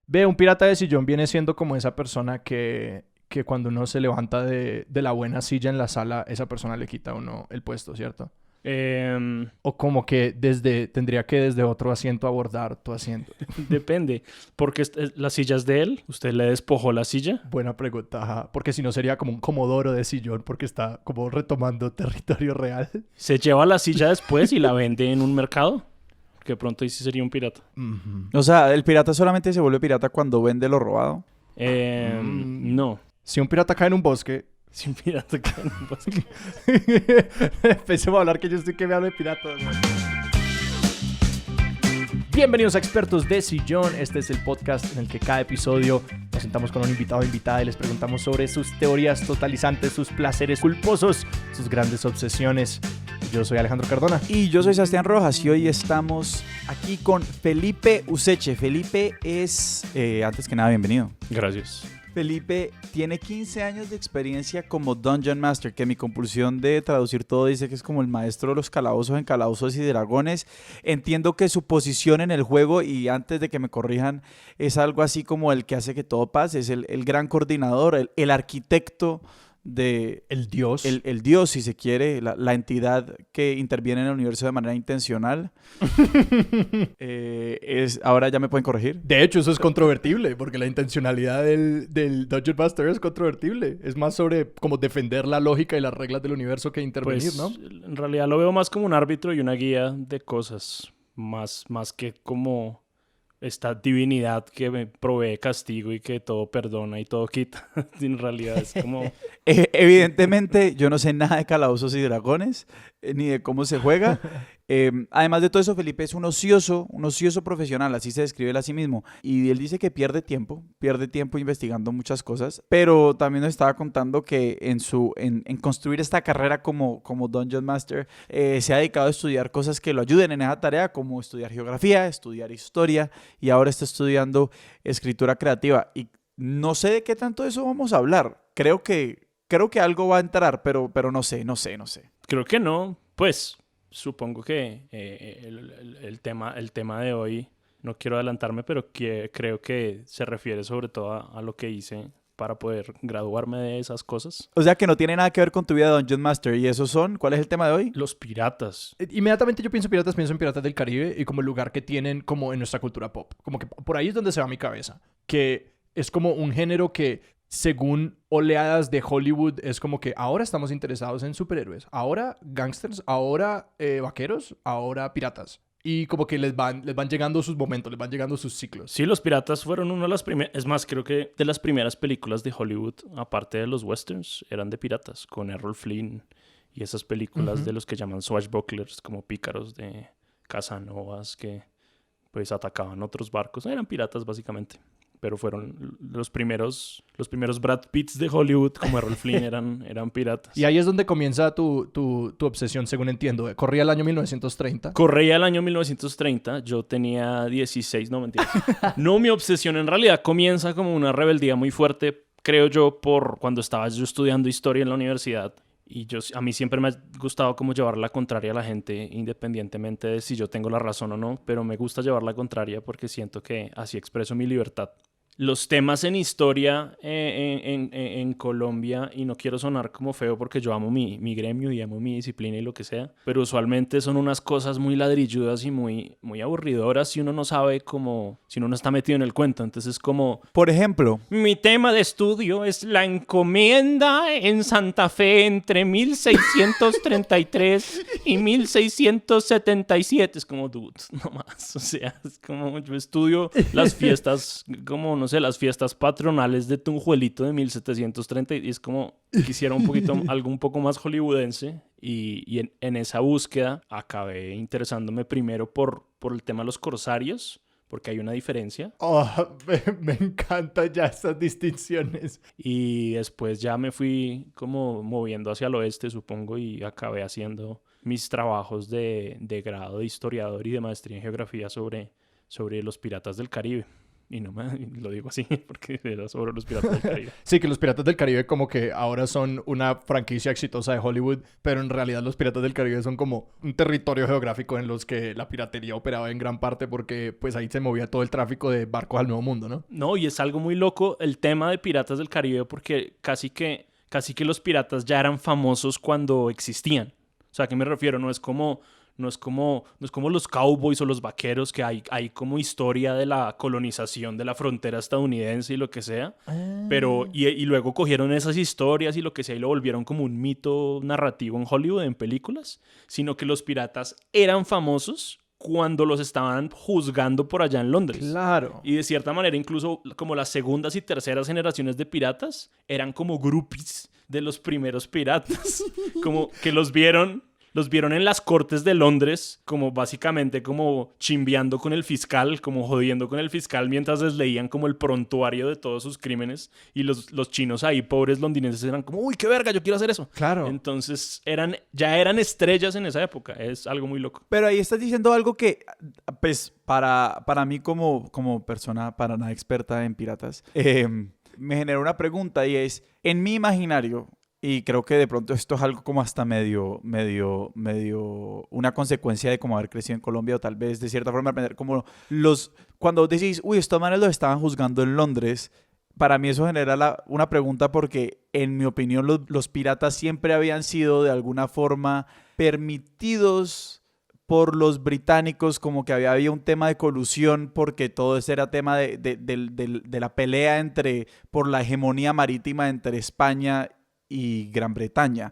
Ve, un pirata de sillón viene siendo como esa persona que cuando uno se levanta de la buena silla en la sala, esa persona le quita a uno el puesto, ¿cierto? O como que tendría que desde otro asiento abordar tu asiento. Depende, porque la silla es de él, usted le despojó la silla. Buena pregunta, ajá. Porque si no sería como un comodoro de sillón porque está como retomando territorio real. Se lleva la silla después y la vende en un mercado, que pronto ahí sí sería un pirata. Ujú. O sea, el pirata solamente se vuelve pirata cuando vende lo robado. No, Si un pirata cae en un bosque... si un pirata cae en un bosque. Empecemos a hablar que yo estoy que me hablo de piratas. Bienvenidos a Expertos de Sillón. Este es el podcast en el que cada episodio nos sentamos con un invitado o invitada y les preguntamos sobre sus teorías totalizantes, sus placeres culposos, sus grandes obsesiones. Yo soy Alejandro Cardona. Y yo soy Sebastián Rojas y hoy estamos aquí con Felipe Useche. Felipe es, antes que nada, bienvenido. Gracias. Felipe tiene 15 años de experiencia como Dungeon Master, que mi compulsión de traducir todo dice que es como el maestro de los calabozos en Calabozos y Dragones. Entiendo que su posición en el juego, y antes de que me corrijan, es algo así como el que hace que todo pase, es el gran coordinador, el arquitecto de... El dios. El dios, si se quiere, la entidad que interviene en el universo de manera intencional. Ahora ya me pueden corregir. De hecho, eso es controvertible, porque la intencionalidad del Dungeon Master es controvertible. Es más sobre como defender la lógica y las reglas del universo que intervenir, Pues, ¿no? en realidad lo veo más como un árbitro y una guía de cosas, más que como esta divinidad que me provee castigo y que todo perdona y todo quita. En realidad es como... Evidentemente, yo no sé nada de Calabozos y Dragones, ni de cómo se juega. Además de todo eso, Felipe es un ocioso profesional, así se describe él a sí mismo. Y él dice que pierde tiempo investigando muchas cosas, pero también nos estaba contando que en construir esta carrera como Dungeon Master, se ha dedicado a estudiar cosas que lo ayuden en esa tarea, como estudiar geografía, estudiar historia, y ahora está estudiando escritura creativa. Y no sé de qué tanto de eso vamos a hablar. Creo que algo va a entrar, pero no sé. Creo que no, pues supongo que el tema de hoy, no quiero adelantarme, pero creo que se refiere sobre todo a lo que hice para poder graduarme de esas cosas. O sea que no tiene nada que ver con tu vida de Dungeon Master. ¿Y esos son? ¿Cuál es el tema de hoy? Los piratas. Inmediatamente yo pienso en Piratas del Caribe y como el lugar que tienen como en nuestra cultura pop. Como que por ahí es donde se va mi cabeza. Que es como un género que, según oleadas de Hollywood, es como que ahora estamos interesados en superhéroes, ahora gangsters, ahora vaqueros, ahora piratas. Y como que les van llegando sus momentos, les van llegando sus ciclos. Sí, los piratas fueron una de las primeras, es más, creo que de las primeras películas de Hollywood, aparte de los westerns, eran de piratas, con Errol Flynn y esas películas de los que llaman swashbucklers, como pícaros de Casanovas que pues atacaban otros barcos. Eran piratas básicamente. Pero fueron los primeros Brad Pitts de Hollywood, como Errol Flynn, eran piratas. Y ahí es donde comienza tu obsesión, según entiendo. Corría el año 1930. Corría el año 1930, yo tenía 16, no mentiras. No, mi obsesión en realidad comienza como una rebeldía muy fuerte, creo yo, por cuando estaba yo estudiando historia en la universidad. Y a mí siempre me ha gustado como llevar la contraria a la gente, independientemente de si yo tengo la razón o no, pero me gusta llevar la contraria porque siento que así expreso mi libertad. Los temas en historia en Colombia, y no quiero sonar como feo porque yo amo mi gremio y amo mi disciplina y lo que sea, pero usualmente son unas cosas muy ladrilludas y muy aburridoras si uno no sabe cómo, si uno no está metido en el cuento. Entonces como... Por ejemplo, mi tema de estudio es la encomienda en Santa Fe entre 1633 y 1677. Es como, dude, no más. O sea, es como yo estudio las fiestas, como, no sé, las fiestas patronales de Tunjuelito de 1730 y es como quisiera algo un poco más hollywoodense. Y en esa búsqueda acabé interesándome primero por el tema de los corsarios, porque hay una diferencia. Oh, me encantan ya estas distinciones. Y después ya me fui como moviendo hacia el oeste, supongo, y acabé haciendo mis trabajos de grado de historiador y de maestría en geografía sobre los piratas del Caribe. Y no lo digo así porque era sobre los Piratas del Caribe. Sí, que los Piratas del Caribe como que ahora son una franquicia exitosa de Hollywood, pero en realidad los Piratas del Caribe son como un territorio geográfico en los que la piratería operaba en gran parte porque pues ahí se movía todo el tráfico de barcos al Nuevo Mundo, ¿no? No, y es algo muy loco el tema de Piratas del Caribe porque casi que los piratas ya eran famosos cuando existían. O sea, ¿a qué me refiero? No es como los cowboys o los vaqueros, que hay como historia de la colonización de la frontera estadounidense y lo que sea. Pero, y luego cogieron esas historias y lo que sea y lo volvieron como un mito narrativo en Hollywood, en películas. Sino que los piratas eran famosos cuando los estaban juzgando por allá en Londres. Claro. Y de cierta manera, incluso como las segundas y terceras generaciones de piratas eran como groupies de los primeros piratas. Como que los vieron en las cortes de Londres, como básicamente como chimbeando con el fiscal, como jodiendo con el fiscal mientras les leían como el prontuario de todos sus crímenes. Y los chinos ahí, pobres londinenses, eran como, uy, qué verga, yo quiero hacer eso. Claro. Entonces ya eran estrellas en esa época. Es algo muy loco. Pero ahí estás diciendo algo que, pues, para mí como persona para nada experta en piratas, me generó una pregunta y es, en mi imaginario, y creo que de pronto esto es algo como hasta medio una consecuencia de como haber crecido en Colombia o tal vez de cierta forma aprender como cuando decís, uy, estos manes los estaban juzgando en Londres, para mí eso genera una pregunta porque en mi opinión los piratas siempre habían sido de alguna forma permitidos por los británicos, como que había un tema de colusión porque todo ese era tema de la pelea por la hegemonía marítima entre España y Gran Bretaña.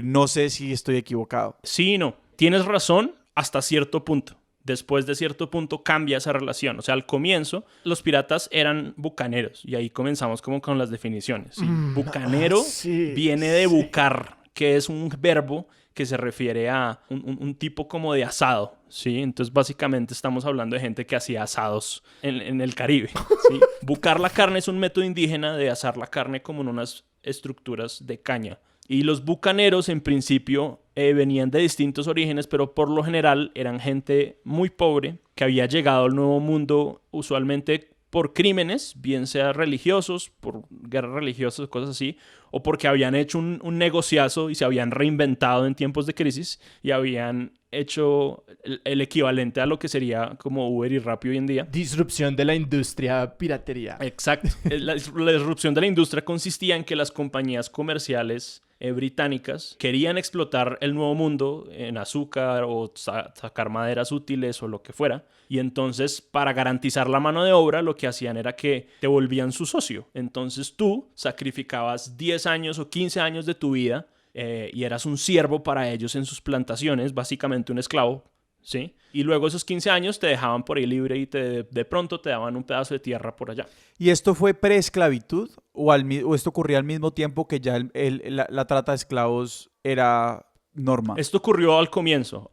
No sé si estoy equivocado. Sí y no. Tienes razón hasta cierto punto. Después de cierto punto cambia esa relación. O sea, al comienzo los piratas eran bucaneros y ahí comenzamos como con las definiciones. ¿Sí? Bucanero viene de bucar, que es un verbo que se refiere a un tipo como de asado, ¿sí? Entonces, básicamente estamos hablando de gente que hacía asados en el Caribe, ¿sí? Bucar la carne es un método indígena de asar la carne como en unas estructuras de caña. Y los bucaneros, en principio, venían de distintos orígenes, pero por lo general eran gente muy pobre que había llegado al Nuevo Mundo usualmente por crímenes, bien sea religiosos, por guerras religiosas, cosas así, o porque habían hecho un negociazo y se habían reinventado en tiempos de crisis y habían hecho el equivalente a lo que sería como Uber y Rappi hoy en día. Disrupción de la industria piratería. Exacto. La disrupción de la industria consistía en que las compañías comerciales británicas querían explotar el Nuevo Mundo en azúcar o sacar maderas útiles o lo que fuera. Y entonces, para garantizar la mano de obra, lo que hacían era que te volvían su socio. Entonces tú sacrificabas 10 años o 15 años de tu vida y eras un siervo para ellos en sus plantaciones, básicamente un esclavo, ¿sí? Y luego esos 15 años te dejaban por ahí libre y de pronto te daban un pedazo de tierra por allá. ¿Y esto fue preesclavitud o esto ocurría al mismo tiempo que ya la trata de esclavos era norma? Esto ocurrió al comienzo,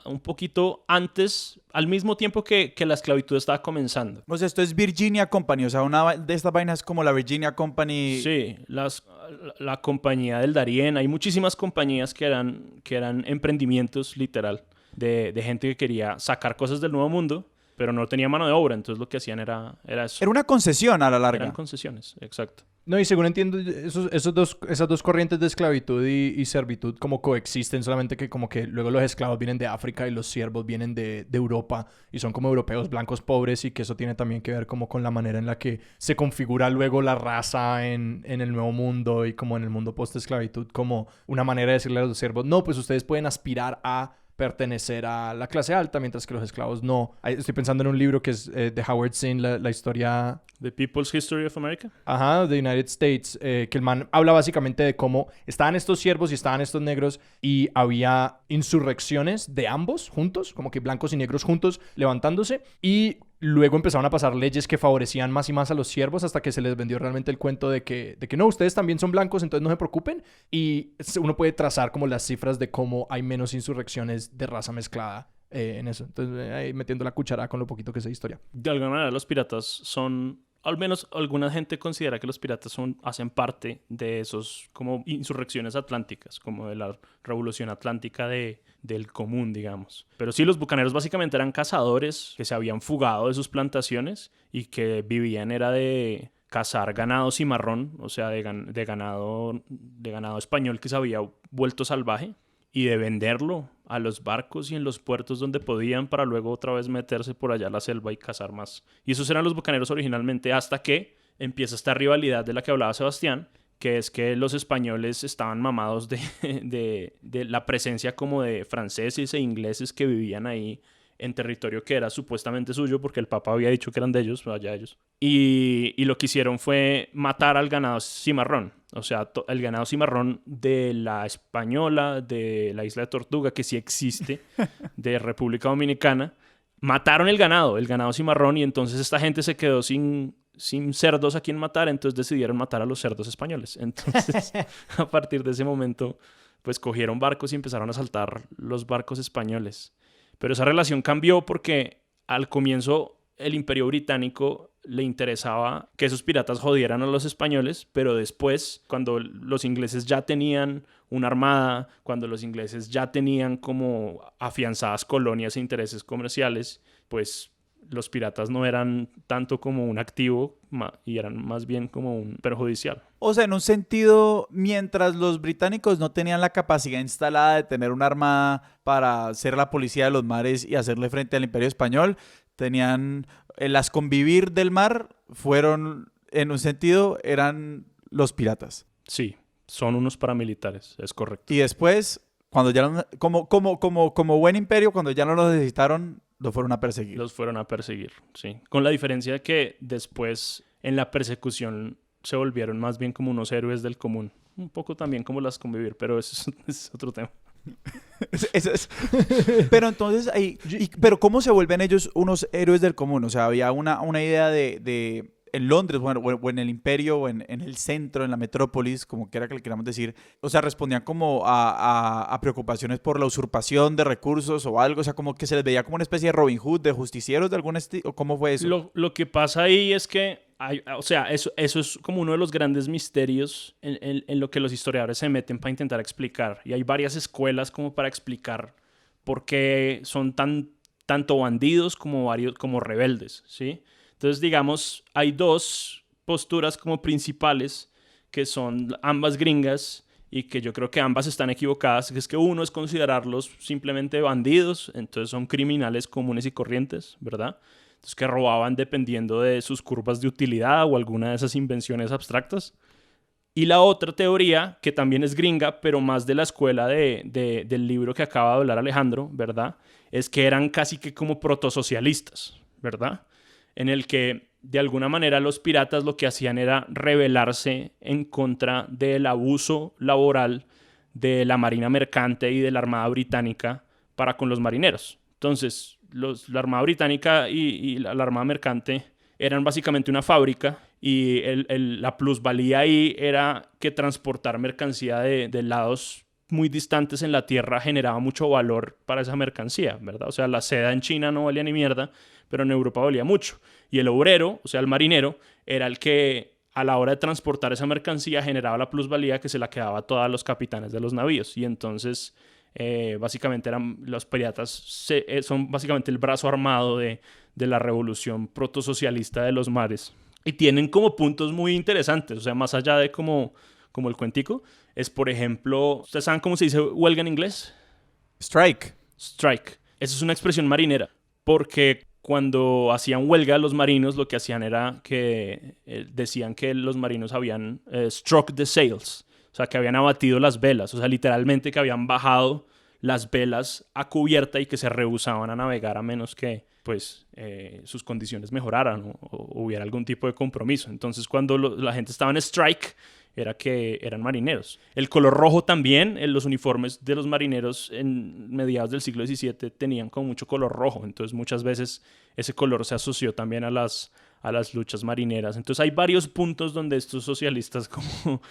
un poquito antes, al mismo tiempo que la esclavitud estaba comenzando. O sea, esto es Virginia Company, o sea, una de estas vainas como la Virginia Company. Sí, la compañía del Darién, hay muchísimas compañías que eran emprendimientos literal de gente que quería sacar cosas del Nuevo Mundo, pero no tenía mano de obra, entonces lo que hacían era eso. Era una concesión a la larga. Eran concesiones, exacto. No, y según entiendo, esas dos corrientes de esclavitud y servitud como coexisten, solamente que como que luego los esclavos vienen de África y los siervos vienen de Europa y son como europeos blancos pobres y que eso tiene también que ver como con la manera en la que se configura luego la raza en el Nuevo Mundo y como en el mundo post-esclavitud, como una manera de decirle a los siervos, no, pues ustedes pueden aspirar a pertenecer a la clase alta, mientras que los esclavos no. Estoy pensando en un libro que es de Howard Zinn, la historia... The People's History of America. Ajá, de United States, que el man habla básicamente de cómo estaban estos siervos y estaban estos negros y había insurrecciones de ambos juntos, como que blancos y negros juntos levantándose, y luego empezaron a pasar leyes que favorecían más y más a los siervos hasta que se les vendió realmente el cuento de que no, ustedes también son blancos, entonces no se preocupen. Y uno puede trazar como las cifras de cómo hay menos insurrecciones de raza mezclada en eso. Entonces ahí metiendo la cuchara con lo poquito que sé de historia. De alguna manera los piratas son al menos alguna gente considera que los piratas hacen parte de esos como insurrecciones atlánticas, como de la revolución atlántica del común, digamos. Pero sí, los bucaneros básicamente eran cazadores que se habían fugado de sus plantaciones y que vivían era de cazar ganado cimarrón, o sea, de ganado español que se había vuelto salvaje, y de venderlo a los barcos y en los puertos donde podían para luego otra vez meterse por allá a la selva y cazar más. Y esos eran los bucaneros originalmente, hasta que empieza esta rivalidad de la que hablaba Sebastián, que es que los españoles estaban mamados de la presencia como de franceses e ingleses que vivían ahí en territorio que era supuestamente suyo porque el Papa había dicho que eran de ellos, allá ellos. Y lo que hicieron fue matar al ganado cimarrón. O sea, el ganado cimarrón de la Española, de la isla de Tortuga, que sí existe, de República Dominicana. Mataron el ganado cimarrón, y entonces esta gente se quedó sin cerdos a quien matar, entonces decidieron matar a los cerdos españoles. Entonces, a partir de ese momento, pues cogieron barcos y empezaron a asaltar los barcos españoles. Pero esa relación cambió porque al comienzo el Imperio Británico le interesaba que esos piratas jodieran a los españoles, pero después, cuando los ingleses ya tenían una armada, cuando los ingleses ya tenían como afianzadas colonias e intereses comerciales, pues los piratas no eran tanto como un activo y eran más bien como un perjudicial. O sea, en un sentido, mientras los británicos no tenían la capacidad instalada de tener una armada para ser la policía de los mares y hacerle frente al Imperio Español, tenían las convivir del mar fueron, en un sentido, eran los piratas. Sí, son unos paramilitares, es correcto. Y después, cuando ya como buen imperio, cuando ya no lo necesitaron, los fueron a perseguir. Los fueron a perseguir, sí. Con la diferencia de que después en la persecución se volvieron más bien como unos héroes del común. Un poco también como las convivir, pero eso es otro tema. Pero entonces, pero ¿cómo se vuelven ellos unos héroes del común? O sea, había una idea de en Londres, bueno, o en el imperio, o en el centro, en la metrópolis, como quiera que le queramos decir, o sea, respondían como a preocupaciones por la usurpación de recursos o algo, o sea, como que se les veía como una especie de Robin Hood, de justicieros de algún estilo, ¿cómo fue eso? Lo que pasa ahí es que, o sea, eso es como uno de los grandes misterios en lo que los historiadores se meten para intentar explicar, y hay varias escuelas como para explicar por qué son tanto bandidos como rebeldes, ¿sí? Entonces, digamos, hay dos posturas como principales que son ambas gringas y que yo creo que ambas están equivocadas, que es que uno es considerarlos simplemente bandidos, entonces son criminales comunes y corrientes, ¿verdad? Entonces que robaban dependiendo de sus curvas de utilidad o alguna de esas invenciones abstractas. Y la otra teoría, que también es gringa, pero más de la escuela del libro que acaba de hablar Alejandro, ¿verdad? Es que eran casi que como protosocialistas, ¿verdad? En el que de alguna manera los piratas lo que hacían era rebelarse en contra del abuso laboral de la marina mercante y de la armada británica para con los marineros. Entonces, la armada británica y la armada mercante eran básicamente una fábrica, y la plusvalía ahí era que transportar mercancía de lados muy distantes en la tierra generaba mucho valor para esa mercancía, ¿verdad? O sea, la seda en China no valía ni mierda, pero en Europa valía mucho. Y el obrero, o sea, el marinero, era el que a la hora de transportar esa mercancía generaba la plusvalía que se la quedaba a todos los capitanes de los navíos. Y entonces, básicamente, los piratas son básicamente el brazo armado de la revolución protosocialista de los mares. Y tienen como puntos muy interesantes, o sea, más allá de como el cuentico, es, por ejemplo, ¿ustedes saben cómo se dice huelga en inglés? Strike. Strike. Esa es una expresión marinera, porque cuando hacían huelga los marinos, lo que hacían era que decían que los marinos habían struck the sails, o sea, que habían abatido las velas, o sea, literalmente que habían bajado las velas a cubierta y que se rehusaban a navegar a menos que pues sus condiciones mejoraran o hubiera algún tipo de compromiso. Entonces, cuando la gente estaba en strike, era que eran marineros. El color rojo también, los uniformes de los marineros en mediados del siglo XVII tenían como mucho color rojo, entonces muchas veces ese color se asoció también a las luchas marineras. Entonces hay varios puntos donde estos socialistas como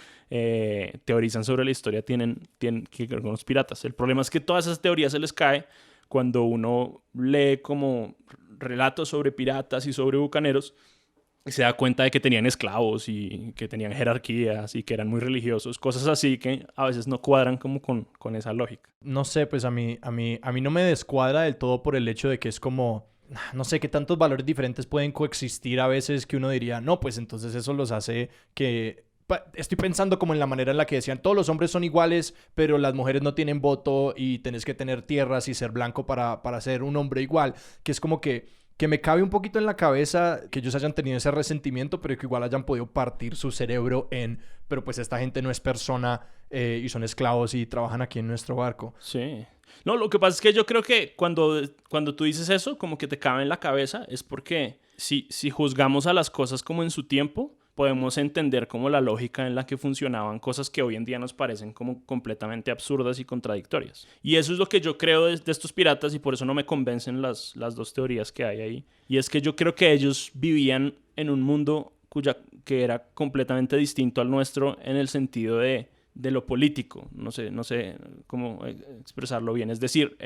teorizan sobre la historia tienen que ver con los piratas. El problema es que todas esas teorías se les cae cuando uno lee como relatos sobre piratas y sobre bucaneros se da cuenta de que tenían esclavos y que tenían jerarquías y que eran muy religiosos, cosas así que a veces no cuadran como con esa lógica. No sé, pues a mí no me descuadra del todo por el hecho de que es como, no sé, qué tantos valores diferentes pueden coexistir a veces que uno diría, no, pues entonces eso los hace que... Estoy pensando como en la manera en la que decían, todos los hombres son iguales, pero las mujeres no tienen voto y tenés que tener tierras y ser blanco para ser un hombre igual, que es como que me cabe un poquito en la cabeza que ellos hayan tenido ese resentimiento, pero que igual hayan podido partir su cerebro pero pues esta gente no es persona y son esclavos y trabajan aquí en nuestro barco. Sí. No, lo que pasa es que yo creo que cuando tú dices eso, como que te cabe en la cabeza, es porque si juzgamos a las cosas como en su tiempo, podemos entender como la lógica en la que funcionaban cosas que hoy en día nos parecen como completamente absurdas y contradictorias. Y eso es lo que yo creo de estos piratas y por eso no me convencen las dos teorías que hay ahí. Y es que yo creo que ellos vivían en un mundo que era completamente distinto al nuestro en el sentido de lo político. No sé cómo expresarlo bien. Es decir,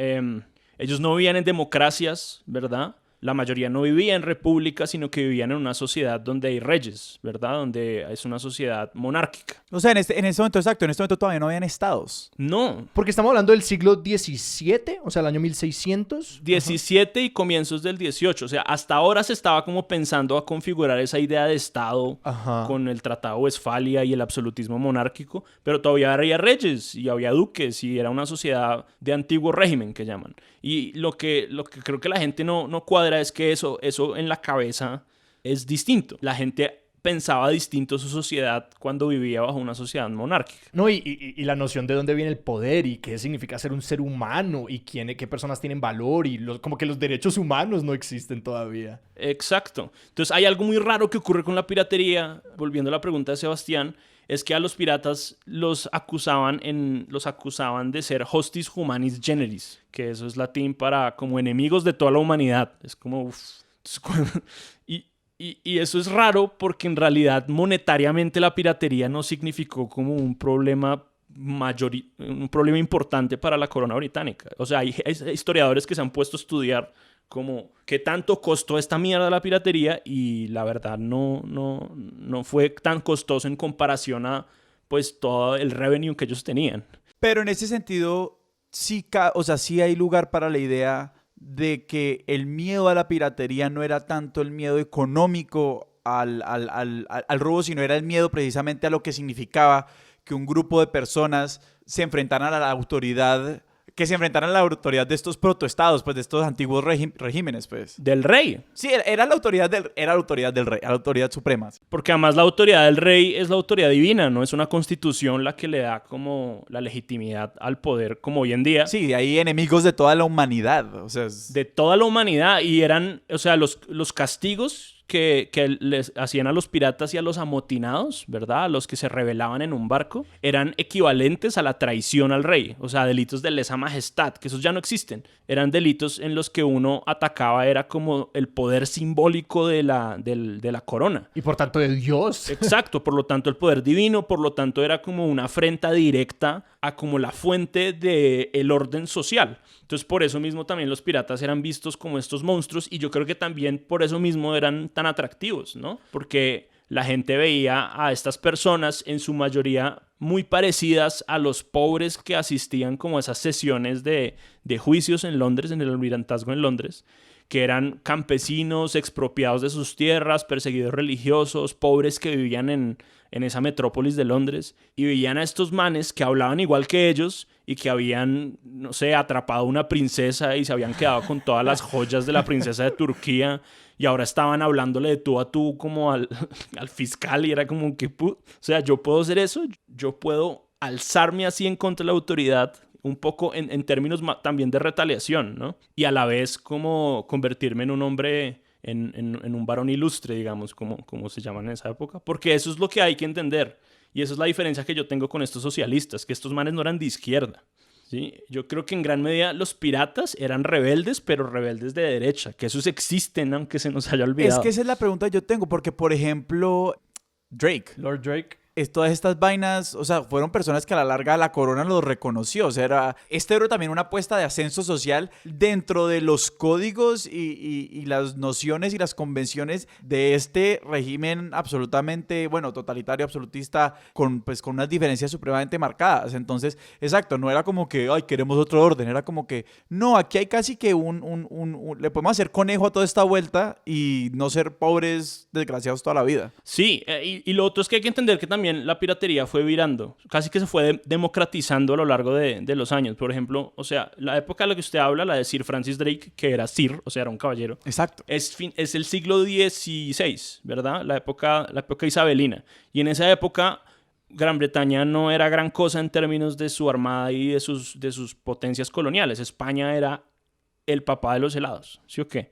ellos no vivían en democracias, ¿verdad? La mayoría no vivía en repúblicas, sino que vivían en una sociedad donde hay reyes, ¿verdad? Donde es una sociedad monárquica. O sea, en este momento, exacto, en este momento todavía no habían estados. No. Porque estamos hablando del siglo XVII, o sea, el año 1600. 17 y comienzos del 18. O sea, hasta ahora se estaba como pensando a configurar esa idea de estado con el Tratado de Westfalia y el absolutismo monárquico, pero todavía había reyes y había duques y era una sociedad de antiguo régimen que llaman. Y lo que creo que la gente no cuadra es que eso en la cabeza es distinto. La gente pensaba distinto su sociedad cuando vivía bajo una sociedad monárquica. No, y la noción de dónde viene el poder y qué significa ser un ser humano y qué personas tienen valor y como que los derechos humanos no existen todavía. Exacto. Entonces hay algo muy raro que ocurre con la piratería, volviendo a la pregunta de Sebastián, es que a los piratas los acusaban de ser hostis humanis generis, que eso es latín para como enemigos de toda la humanidad. Es como... Y eso es raro porque en realidad monetariamente la piratería no significó como un problema importante para la corona británica. O sea, hay historiadores que se han puesto a estudiar como qué tanto costó esta mierda la piratería y la verdad no fue tan costoso en comparación a pues todo el revenue que ellos tenían. Pero en ese sentido, sí hay lugar para la idea de que el miedo a la piratería no era tanto el miedo económico al robo, sino era el miedo precisamente a lo que significaba que un grupo de personas se enfrentaran a la autoridad, de estos protoestados, pues de estos antiguos regímenes, pues. Del rey. Sí, era la autoridad del rey, la autoridad suprema. Porque además la autoridad del rey es la autoridad divina, no es una constitución la que le da como la legitimidad al poder como hoy en día. Sí, de ahí enemigos de toda la humanidad, o sea... De toda la humanidad y eran, o sea, los castigos que les hacían a los piratas y a los amotinados, ¿verdad? A los que se rebelaban en un barco, eran equivalentes a la traición al rey. O sea, delitos de lesa majestad, que esos ya no existen. Eran delitos en los que uno atacaba, era como el poder simbólico de la corona. Y por tanto de Dios. Exacto, por lo tanto el poder divino, por lo tanto era como una afrenta directa a como la fuente del orden social. Entonces por eso mismo también los piratas eran vistos como estos monstruos y yo creo que también por eso mismo eran tan atractivos, ¿no? Porque la gente veía a estas personas en su mayoría muy parecidas a los pobres que asistían como a esas sesiones de juicios en Londres, en el almirantazgo en Londres, que eran campesinos expropiados de sus tierras, perseguidos religiosos, pobres que vivían en esa metrópolis de Londres y veían a estos manes que hablaban igual que ellos y que habían, no sé, atrapado a una princesa y se habían quedado con todas las joyas de la princesa de Turquía y ahora estaban hablándole de tú a tú como al fiscal y era como que, o sea, yo puedo hacer eso, yo puedo alzarme así en contra de la autoridad, un poco en términos también de retaliación, ¿no? Y a la vez como convertirme en un hombre, en un varón ilustre, digamos, como se llaman en esa época, porque eso es lo que hay que entender. Y esa es la diferencia que yo tengo con estos socialistas, que estos manes no eran de izquierda, ¿sí? Yo creo que en gran medida los piratas eran rebeldes, pero rebeldes de derecha, que esos existen, aunque se nos haya olvidado. Es que esa es la pregunta que yo tengo, porque, por ejemplo, Lord Drake. todas estas vainas, o sea, fueron personas que a la larga la corona los reconoció. O sea, este era también una apuesta de ascenso social dentro de los códigos y las nociones y las convenciones de este régimen absolutamente, bueno, totalitario, absolutista, con unas diferencias supremamente marcadas. Entonces, exacto, no era como que, ay, queremos otro orden, era como que, no, aquí hay casi que le podemos hacer conejo a toda esta vuelta y no ser pobres, desgraciados toda la vida. Sí, y lo otro es que hay que entender que también la piratería fue virando, casi que se fue democratizando a lo largo de los años. Por ejemplo, o sea, la época de la que usted habla, la de Sir Francis Drake, que era Sir, o sea, era un caballero. Exacto. Es el siglo XVI, ¿verdad? La época isabelina. Y en esa época, Gran Bretaña no era gran cosa en términos de su armada y de sus potencias coloniales. España era el papá de los helados, ¿sí o qué?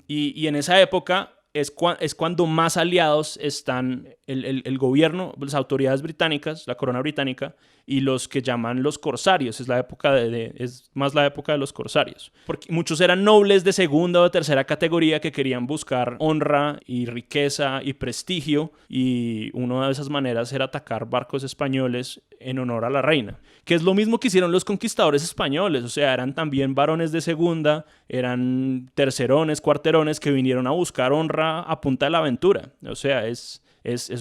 Y en esa época es cuando más aliados están el gobierno, las autoridades británicas, la corona británica, y los que llaman los corsarios. Es más la época de los corsarios. Porque muchos eran nobles de segunda o tercera categoría que querían buscar honra y riqueza y prestigio, y una de esas maneras era atacar barcos españoles en honor a la reina. Que es lo mismo que hicieron los conquistadores españoles. O sea, eran también varones de segunda, eran tercerones, cuarterones que vinieron a buscar honra a punta de la aventura. O sea, es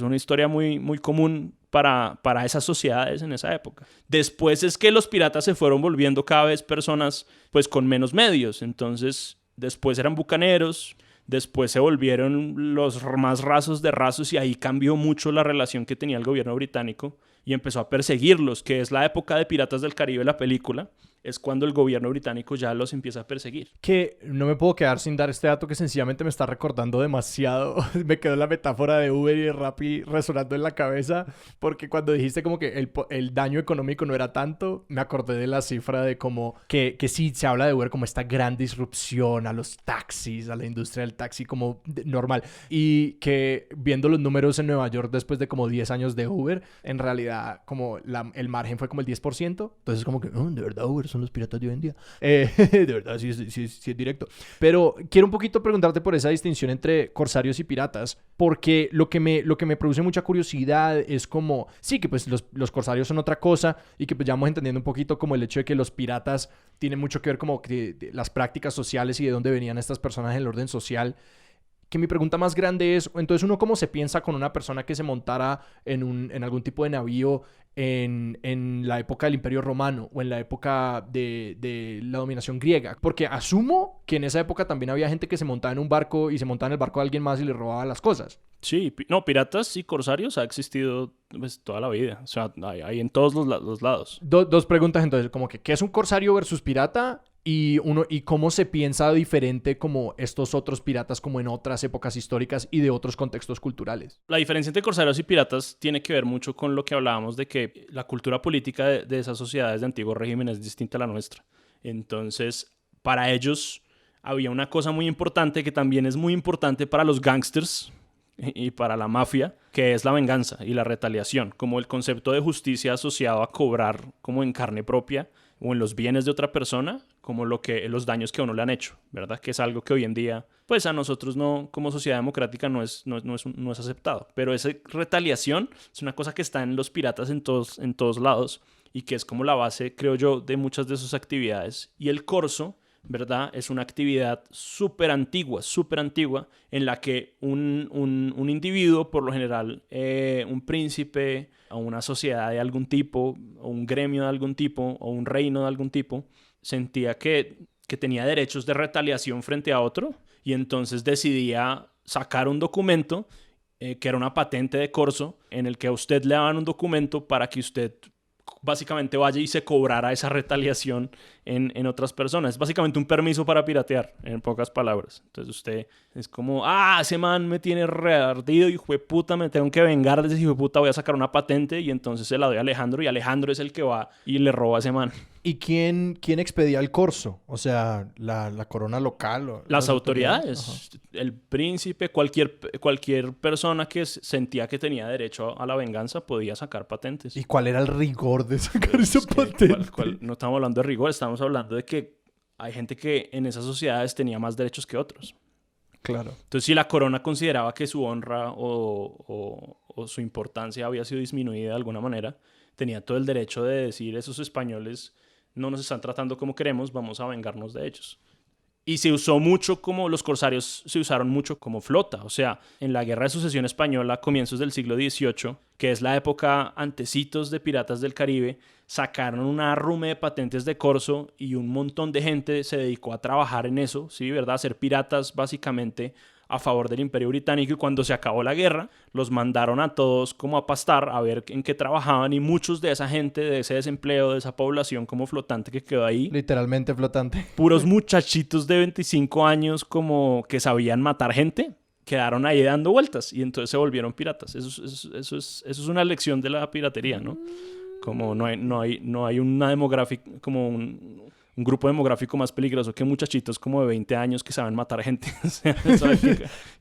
una historia muy, muy común para esas sociedades en esa época. Después es que los piratas se fueron volviendo cada vez personas pues con menos medios. Entonces, después eran bucaneros, después se volvieron los más rasos de rasos, y ahí cambió mucho la relación que tenía el gobierno británico y empezó a perseguirlos, que es la época de Piratas del Caribe, la película. Es cuando el gobierno británico ya los empieza a perseguir. Que no me puedo quedar sin dar este dato que sencillamente me está recordando demasiado. Me quedó la metáfora de Uber y de Rappi resonando en la cabeza, porque cuando dijiste como que el daño económico no era tanto, me acordé de la cifra de como que sí se habla de Uber como esta gran disrupción a los taxis, a la industria del taxi como normal. Y que viendo los números en Nueva York después de como 10 años de Uber, en realidad como el margen fue como el 10%. Entonces como que, de verdad Uber son los piratas de hoy en día. De verdad, sí es directo. Pero quiero un poquito preguntarte por esa distinción entre corsarios y piratas, porque lo que me produce mucha curiosidad es como, sí, que pues los corsarios son otra cosa, y que pues ya vamos entendiendo un poquito como el hecho de que los piratas tienen mucho que ver como que de las prácticas sociales y de dónde venían estas personas en el orden social. Que mi pregunta más grande es, entonces uno cómo se piensa con una persona que se montara en algún tipo de navío en la época del Imperio Romano o en la época de la dominación griega. Porque asumo que en esa época también había gente que se montaba en un barco y se montaba en el barco de alguien más y le robaba las cosas. Sí, piratas y corsarios ha existido pues toda la vida. O sea, hay en todos los lados. Dos preguntas entonces, como que ¿qué es un corsario versus pirata? Y cómo se piensa diferente como estos otros piratas como en otras épocas históricas y de otros contextos culturales. La diferencia entre corsarios y piratas tiene que ver mucho con lo que hablábamos de que la cultura política de esas sociedades de antiguo régimen es distinta a la nuestra. Entonces, para ellos había una cosa muy importante que también es muy importante para los gángsters y para la mafia, que es la venganza y la retaliación, como el concepto de justicia asociado a cobrar como en carne propia o en los bienes de otra persona, como los daños que a uno le han hecho, ¿verdad? Que es algo que hoy en día, pues a nosotros no, como sociedad democrática no es aceptado. Pero esa retaliación es una cosa que está en los piratas en todos lados, y que es como la base, creo yo, de muchas de sus actividades. Y el corso, ¿verdad? Es una actividad súper antigua, en la que un individuo, por lo general, un príncipe, o una sociedad de algún tipo, o un gremio de algún tipo, o un reino de algún tipo, sentía que tenía derechos de retaliación frente a otro, y entonces decidía sacar un documento que era una patente de corso, en el que a usted le daban un documento para que usted básicamente vaya y se cobrara esa retaliación en otras personas. Es básicamente un permiso para piratear, en pocas palabras. Entonces usted es como, ese man me tiene reardido, hijo de puta, me tengo que vengar de ese hijo de puta, voy a sacar una patente, y entonces se la doy a Alejandro, y Alejandro es el que va y le roba a ese man. ¿Y quién expedía el corso? O sea, la corona local. Las autoridades, el príncipe, cualquier persona que sentía que tenía derecho a la venganza podía sacar patentes. ¿Y cuál era el rigor de sacar esa patente? No estamos hablando de rigor, estamos hablando de que hay gente que en esas sociedades tenía más derechos que otros. Claro. Entonces, si la corona consideraba que su honra o o su importancia había sido disminuida de alguna manera, tenía todo el derecho de decir: esos españoles no nos están tratando como queremos, vamos a vengarnos de ellos. Y se usó mucho como, los corsarios se usaron mucho como flota. O sea, en la Guerra de Sucesión Española, comienzos del siglo XVIII, que es la época antecitos de Piratas del Caribe, sacaron una arrume de patentes de corso y un montón de gente se dedicó a trabajar en eso, ¿sí? ¿Verdad? A ser piratas básicamente a favor del Imperio Británico, y cuando se acabó la guerra los mandaron a todos como a pastar, a ver en qué trabajaban, y muchos de esa gente, de ese desempleo, de esa población como flotante que quedó ahí, Literalmente flotante. puros muchachitos de 25 años como que sabían matar gente, quedaron ahí dando vueltas y entonces se volvieron piratas. Eso es una lección de la piratería, ¿no? Como no hay una demográfica, como un grupo demográfico más peligroso que muchachitos como de 20 años que saben matar gente. O sea,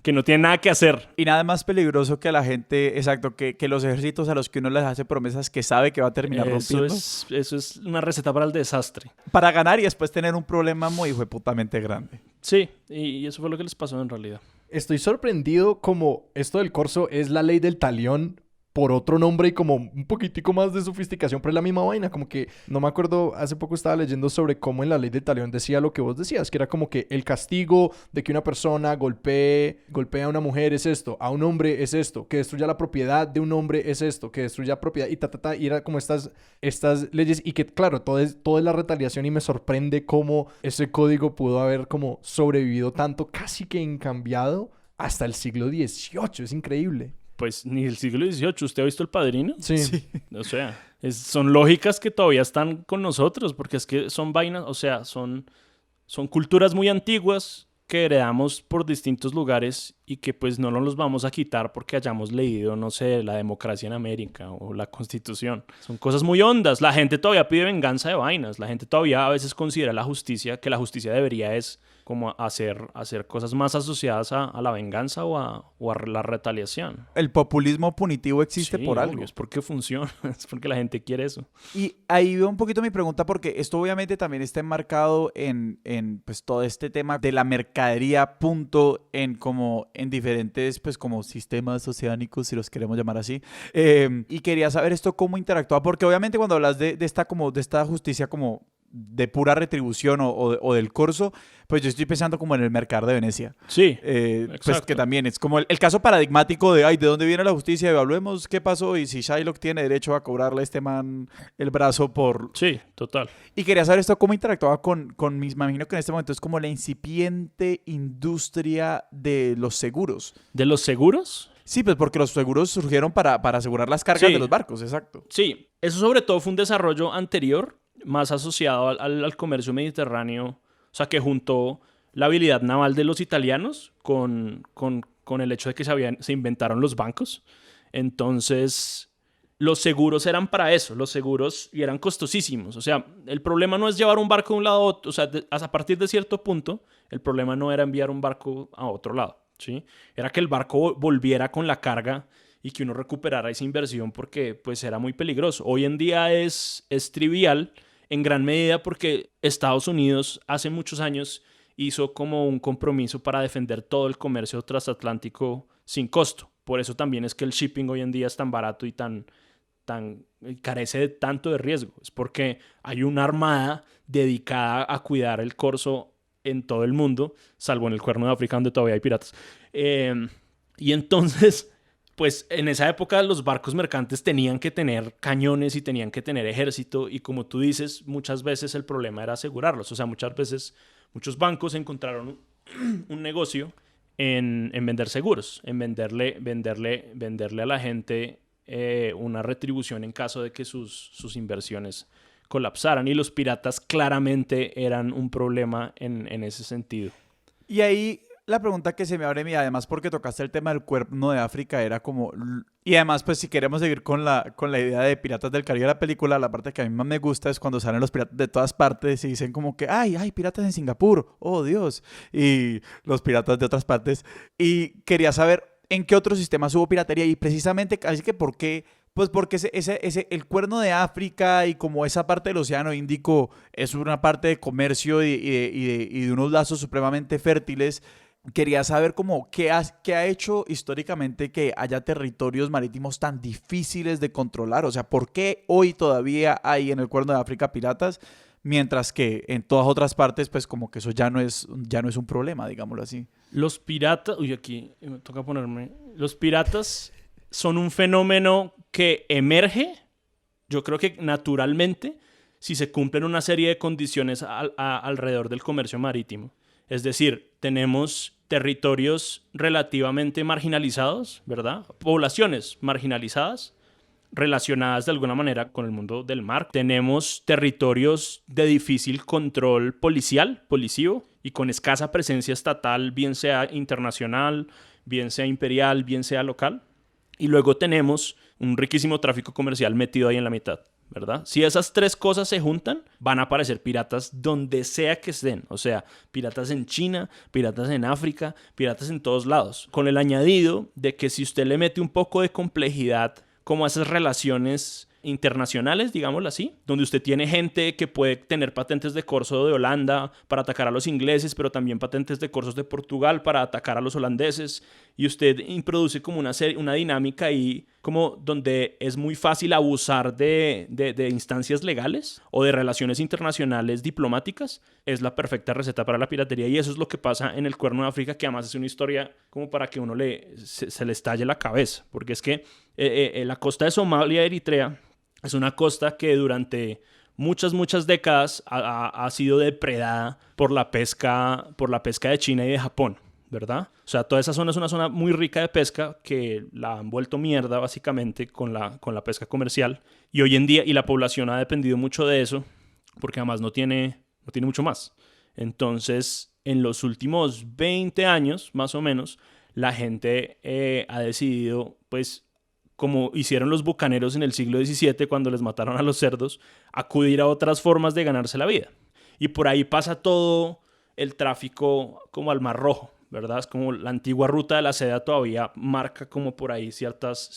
que no tienen nada que hacer. Y nada más peligroso que la gente, exacto, que los ejércitos a los que uno les hace promesas que sabe que va a terminar rompiendo. Eso es una receta para el desastre. Para ganar y después tener un problema muy hijueputamente grande. Sí, y eso fue lo que les pasó en realidad. Estoy sorprendido como esto del corso es la ley del talión por otro nombre y como un poquitico más de sofisticación, pero es la misma vaina. Como que, no me acuerdo, hace poco estaba leyendo sobre cómo en la ley del talión decía lo que vos decías, que era como que el castigo de que una persona golpee a una mujer es esto, a un hombre es esto, que destruya la propiedad de un hombre es esto, que destruya propiedad y y era como estas leyes, y que claro, todo es la retaliación, y me sorprende cómo ese código pudo haber como sobrevivido tanto, casi que incambiado hasta el siglo XVIII. Es increíble. Pues ni el siglo XVIII. ¿Usted ha visto El Padrino? Sí. O sea, son lógicas que todavía están con nosotros, porque es que son vainas, o sea, son culturas muy antiguas que heredamos por distintos lugares y que pues no nos los vamos a quitar porque hayamos leído, no sé, la democracia en América o la Constitución. Son cosas muy hondas. La gente todavía pide venganza de vainas. La gente todavía a veces considera que la justicia debería es como hacer cosas más asociadas a la venganza o a la retaliación. El populismo punitivo existe por algo. Obvio, es porque funciona, es porque la gente quiere eso. Y ahí veo un poquito mi pregunta, porque esto obviamente también está enmarcado en pues todo este tema de la mercadería, en diferentes pues como sistemas oceánicos, si los queremos llamar así. Y quería saber esto cómo interactúa, porque obviamente cuando hablas de esta justicia como de pura retribución o del corso, pues yo estoy pensando como en el mercado de Venecia. Sí, pues que también es como el caso paradigmático de, ¿de dónde viene la justicia? Evaluemos qué pasó y si Shylock tiene derecho a cobrarle a este man el brazo por... Sí, total. Y quería saber esto cómo interactuaba con me imagino que en este momento es como la incipiente industria de los seguros. ¿De los seguros? Sí, pues porque los seguros surgieron para asegurar las cargas de los barcos, exacto. Sí, eso sobre todo fue un desarrollo anterior, más asociado al comercio mediterráneo, o sea, que juntó la habilidad naval de los italianos con el hecho de que se inventaron los bancos. Entonces, los seguros eran para eso, y eran costosísimos. O sea, el problema no es llevar un barco de un lado a otro, o sea, a partir de cierto punto, el problema no era enviar un barco a otro lado, ¿sí? Era que el barco volviera con la carga y que uno recuperara esa inversión, porque pues era muy peligroso. Hoy en día es trivial en gran medida porque Estados Unidos hace muchos años hizo como un compromiso para defender todo el comercio transatlántico sin costo. Por eso también es que el shipping hoy en día es tan barato y carece de tanto de riesgo. Es porque hay una armada dedicada a cuidar el corso en todo el mundo, salvo en el Cuerno de África donde todavía hay piratas. Y entonces, pues en esa época los barcos mercantes tenían que tener cañones y tenían que tener ejército, y como tú dices, muchas veces el problema era asegurarlos. O sea, muchas veces muchos bancos encontraron un negocio en vender seguros, en venderle a la gente una retribución en caso de que sus inversiones colapsaran, y los piratas claramente eran un problema en ese sentido. Y ahí la pregunta que se me abre a mí, además porque tocaste el tema del Cuerno de África, era como... Y además, pues si queremos seguir con la idea de Piratas del Caribe, la película, la parte que a mí más me gusta es cuando salen los piratas de todas partes y dicen como que hay piratas en Singapur, oh Dios, y los piratas de otras partes. Y quería saber en qué otros sistemas hubo piratería, y precisamente, así que ¿por qué? Pues porque el Cuerno de África y como esa parte del Océano Índico es una parte de comercio y de unos lazos supremamente fértiles. quería saber como qué ha hecho históricamente que haya territorios marítimos tan difíciles de controlar. O sea, ¿por qué hoy todavía hay en el Cuerno de África piratas, mientras que en todas otras partes, pues como que eso ya no es un problema, digámoslo así? Los piratas, uy, aquí me toca ponerme. Los piratas son un fenómeno que emerge, yo creo que naturalmente, si se cumplen una serie de condiciones alrededor del comercio marítimo. Es decir, tenemos territorios relativamente marginalizados, ¿verdad? Poblaciones marginalizadas, relacionadas de alguna manera con el mundo del mar. Tenemos territorios de difícil control policivo, y con escasa presencia estatal, bien sea internacional, bien sea imperial, bien sea local. Y luego tenemos un riquísimo tráfico comercial metido ahí en la mitad, ¿verdad? Si esas tres cosas se juntan, van a aparecer piratas donde sea que estén. O sea, piratas en China, piratas en África, piratas en todos lados. Con el añadido de que si usted le mete un poco de complejidad como a esas relaciones internacionales, digámoslo así, donde usted tiene gente que puede tener patentes de corso de Holanda para atacar a los ingleses, pero también patentes de corsos de Portugal para atacar a los holandeses, y usted introduce como una dinámica ahí como donde es muy fácil abusar de instancias legales o de relaciones internacionales diplomáticas, es la perfecta receta para la piratería. Y eso es lo que pasa en el Cuerno de África, que además es una historia como para que uno se le estalle la cabeza, porque es que la costa de Somalia y Eritrea es una costa que durante muchas décadas ha sido depredada por la pesca de China y de Japón, ¿verdad? O sea, toda esa zona es una zona muy rica de pesca que la han vuelto mierda básicamente con la pesca comercial. Y hoy en día, y la población ha dependido mucho de eso, porque además no tiene mucho más. Entonces, en los últimos 20 años, más o menos, la gente ha decidido, pues, como hicieron los bucaneros en el siglo XVII cuando les mataron a los cerdos, acudir a otras formas de ganarse la vida. Y por ahí pasa todo el tráfico como al Mar Rojo, ¿verdad? Es como la antigua ruta de la seda todavía marca como por ahí ciertas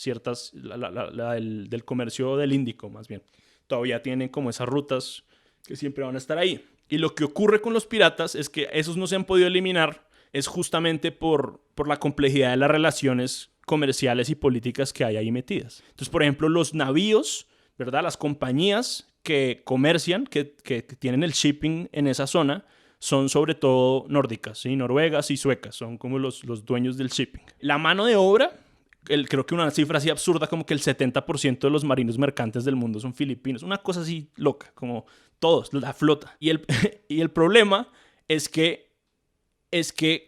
del comercio del Índico, más bien. Todavía tienen como esas rutas que siempre van a estar ahí. Y lo que ocurre con los piratas es que esos no se han podido eliminar, es justamente por la complejidad de las relaciones comerciales y políticas que hay ahí metidas. Entonces, por ejemplo, los navíos, ¿verdad? Las compañías que comercian, que tienen el shipping en esa zona, son sobre todo nórdicas, ¿sí? Noruegas y suecas, son como los dueños del shipping. La mano de obra, creo que una cifra así absurda como que el 70% de los marinos mercantes del mundo son filipinos, una cosa así loca, como todos, la flota. Y el problema es que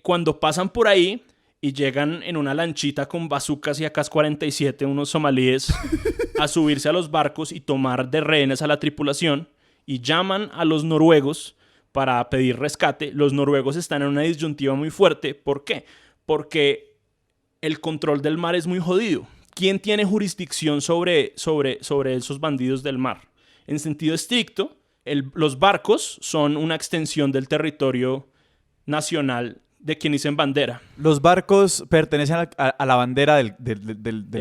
cuando pasan por ahí y llegan en una lanchita con bazucas y AK-47 unos somalíes a subirse a los barcos y tomar de rehenes a la tripulación y llaman a los noruegos para pedir rescate, los noruegos están en una disyuntiva muy fuerte. ¿Por qué? Porque el control del mar es muy jodido. ¿Quién tiene jurisdicción sobre esos bandidos del mar? En sentido estricto, los barcos son una extensión del territorio nacional de quien dicen bandera. Los barcos pertenecen a la bandera del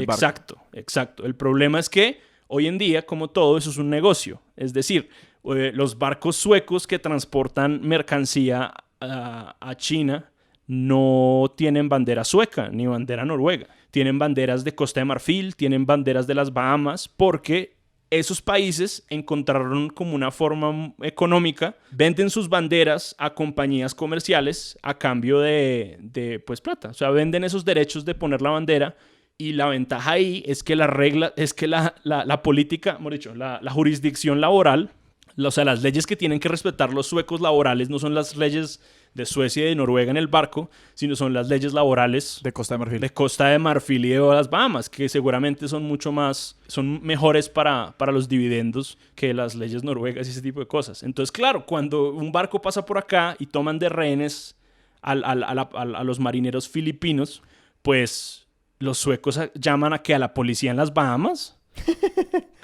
barco. Exacto. El problema es que hoy en día, como todo, eso es un negocio. Es decir, los barcos suecos que transportan mercancía a China no tienen bandera sueca ni bandera noruega. Tienen banderas de Costa de Marfil, tienen banderas de las Bahamas, porque esos países encontraron como una forma económica, venden sus banderas a compañías comerciales a cambio de pues plata. O sea, venden esos derechos de poner la bandera, y la ventaja ahí es que la política, mejor dicho, la jurisdicción laboral, o sea, las leyes que tienen que respetar los suecos laborales no son las leyes de Suecia y de Noruega en el barco, sino son las leyes laborales de Costa de Marfil. De Costa de Marfil y de las Bahamas, que seguramente son mejores para los dividendos que las leyes noruegas y ese tipo de cosas. Entonces, claro, cuando un barco pasa por acá y toman de rehenes a los marineros filipinos, pues los suecos llaman a la policía en las Bahamas.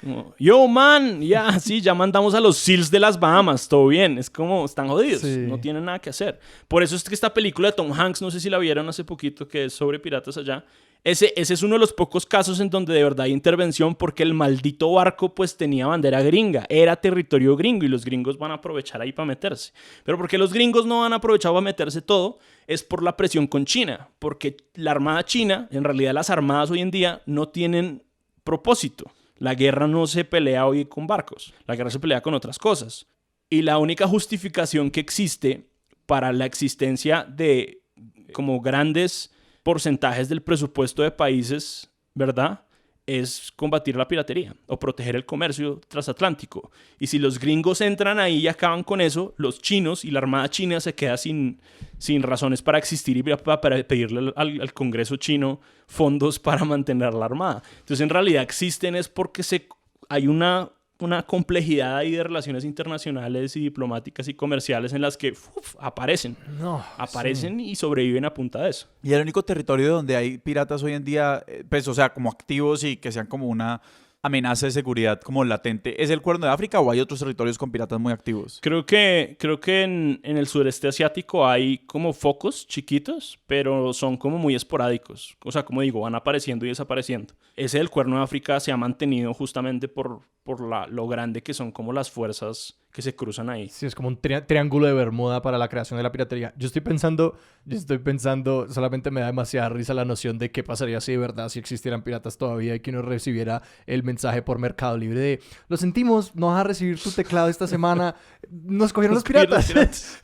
Como, yo, man, ya mandamos a los SEALs de las Bahamas, todo bien. Es como, están jodidos, sí. No tienen nada que hacer. Por eso es que esta película de Tom Hanks, no sé si la vieron hace poquito, que es sobre piratas allá, ese es uno de los pocos casos en donde de verdad hay intervención porque el maldito barco pues tenía bandera gringa, era territorio gringo y los gringos van a aprovechar ahí para meterse. Pero porque los gringos no han aprovechado para meterse todo es por la presión con China, porque la armada china, en realidad las armadas hoy en día no tienen propósito. La guerra no se pelea hoy con barcos, la guerra se pelea con otras cosas. Y la única justificación que existe para la existencia de como grandes porcentajes del presupuesto de países, ¿verdad?, es combatir la piratería o proteger el comercio transatlántico. Y si los gringos entran ahí y acaban con eso, los chinos y la armada china se queda sin razones para existir y para pedirle al Congreso chino fondos para mantener la armada. Entonces, en realidad existen es porque hay una complejidad ahí de relaciones internacionales y diplomáticas y comerciales en las que aparecen y sobreviven a punta de eso. Y el único territorio donde hay piratas hoy en día, pues, o sea, como activos y que sean como una amenaza de seguridad como latente, ¿es el Cuerno de África o hay otros territorios con piratas muy activos? Creo que en el sureste asiático hay como focos chiquitos, pero son como muy esporádicos. O sea, como digo, van apareciendo y desapareciendo. Ese del Cuerno de África se ha mantenido justamente por lo grande que son como las fuerzas que se cruzan ahí. Sí, es como un triángulo de Bermuda para la creación de la piratería. Yo estoy pensando, solamente me da demasiada risa la noción de qué pasaría si de verdad si existieran piratas todavía y que uno recibiera el mensaje por Mercado Libre de lo sentimos, no vas a recibir tu teclado esta semana, nos cogieron los piratas.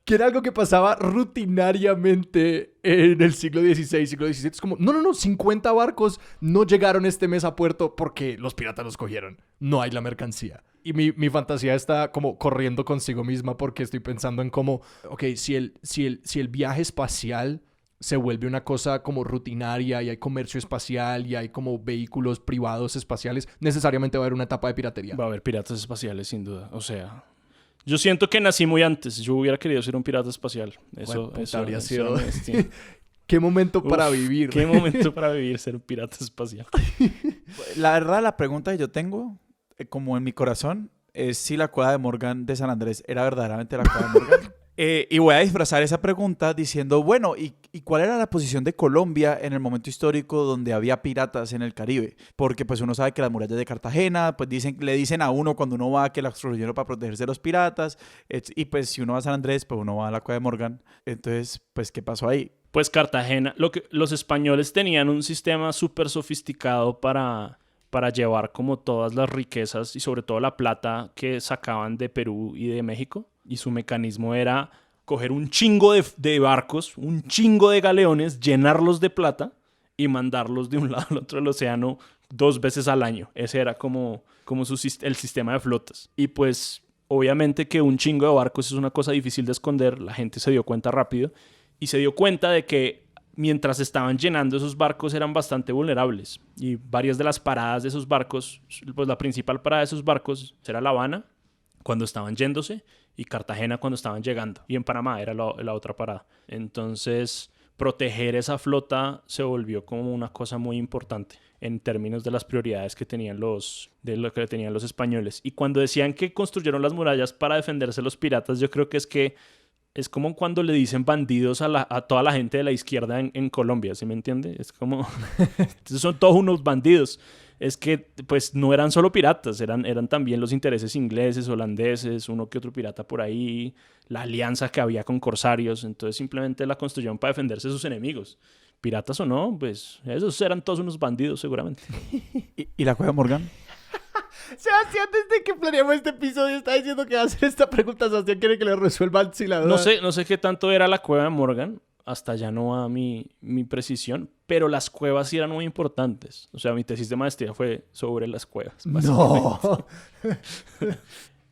Que era algo que pasaba rutinariamente en el siglo XVI, siglo XVII. Es como, no, 50 barcos no llegaron este mes a puerto porque los piratas los cogieron. No hay la mercancía. Y mi fantasía está como corriendo consigo misma porque estoy pensando en cómo, ok, si el viaje espacial se vuelve una cosa como rutinaria y hay comercio espacial y hay como vehículos privados espaciales, necesariamente va a haber una etapa de piratería. Va a haber piratas espaciales, sin duda. O sea, yo siento que nací muy antes. Yo hubiera querido ser un pirata espacial. Eso habría sido... ¿Qué momento para vivir? ¿Qué momento para vivir ser un pirata espacial? La verdad, la pregunta que yo tengo, como en mi corazón, es si la cueva de Morgan de San Andrés era verdaderamente la cueva de Morgan. Y voy a disfrazar esa pregunta diciendo, bueno, ¿y cuál era la posición de Colombia en el momento histórico donde había piratas en el Caribe? Porque pues uno sabe que las murallas de Cartagena, pues le dicen a uno cuando uno va que las construyeron para protegerse de los piratas. Y pues si uno va a San Andrés, pues uno va a la cueva de Morgan. Entonces, pues, ¿qué pasó ahí? Pues Cartagena, los españoles tenían un sistema súper sofisticado para llevar como todas las riquezas y sobre todo la plata que sacaban de Perú y de México. Y su mecanismo era coger un chingo de barcos, un chingo de galeones, llenarlos de plata y mandarlos de un lado al otro del océano 2 veces al año. Ese era como el sistema de flotas. Y pues obviamente que un chingo de barcos es una cosa difícil de esconder. La gente se dio cuenta rápido y se dio cuenta de que mientras estaban llenando esos barcos eran bastante vulnerables. Y varias de las paradas de esos barcos, pues la principal parada de esos barcos era La Habana cuando estaban yéndose y Cartagena cuando estaban llegando. Y en Panamá era la otra parada. Entonces, proteger esa flota se volvió como una cosa muy importante en términos de las prioridades que tenían los españoles. Y cuando decían que construyeron las murallas para defenderse los piratas, yo creo que es como cuando le dicen bandidos a toda la gente de la izquierda en Colombia, ¿sí me entiende? Es como... son todos unos bandidos. Es que pues no eran solo piratas, eran también los intereses ingleses, holandeses, uno que otro pirata por ahí, la alianza que había con corsarios. Entonces simplemente la construyeron para defenderse de sus enemigos. Piratas o no, pues esos eran todos unos bandidos seguramente. ¿Y la cueva de Morgan? Sebastián, desde que planeamos este episodio está diciendo que va a hacer esta pregunta. Sebastián quiere que le resuelva si la duda. No sé qué tanto era la cueva de Morgan. Hasta allá no va mi precisión. Pero las cuevas sí eran muy importantes. O sea, mi tesis de maestría fue sobre las cuevas. No.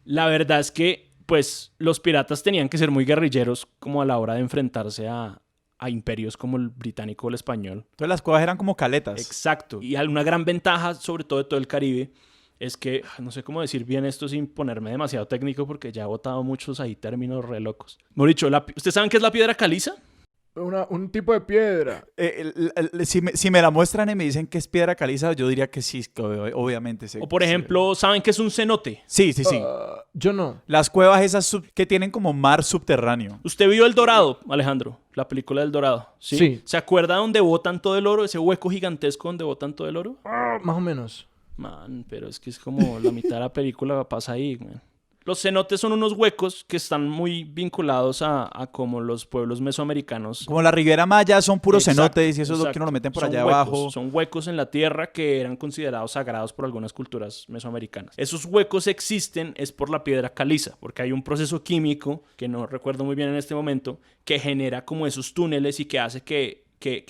La verdad es que, pues, los piratas tenían que ser muy guerrilleros como a la hora de enfrentarse a imperios como el británico o el español. Entonces las cuevas eran como caletas. Exacto. Y una gran ventaja, sobre todo de todo el Caribe, es que, no sé cómo decir bien esto sin ponerme demasiado técnico porque ya he botado muchos ahí términos re locos. Mejor dicho, ¿ustedes saben qué es la piedra caliza? Un tipo de piedra. Si me la muestran y me dicen que es piedra caliza, yo diría que sí, que obviamente. O por ejemplo, ¿saben qué es un cenote? Sí. Yo no. Las cuevas esas que tienen como mar subterráneo. Usted vio El Dorado, Alejandro, la película del Dorado, ¿sí? Sí. ¿Se acuerda donde botan todo el oro? Ese hueco gigantesco donde botan todo el oro. Más o menos. Man, pero es que es como la mitad de la película pasa ahí, man. Los cenotes son unos huecos que están muy vinculados a como los pueblos mesoamericanos. Como la Riviera Maya son puros Exacto, cenotes y eso es lo que exacto. uno lo meten por Son allá huecos, abajo. Son huecos en la tierra que eran considerados sagrados por algunas culturas mesoamericanas. Esos huecos existen es por la piedra caliza, porque hay un proceso químico, que no recuerdo muy bien en este momento, que genera como esos túneles y que hace que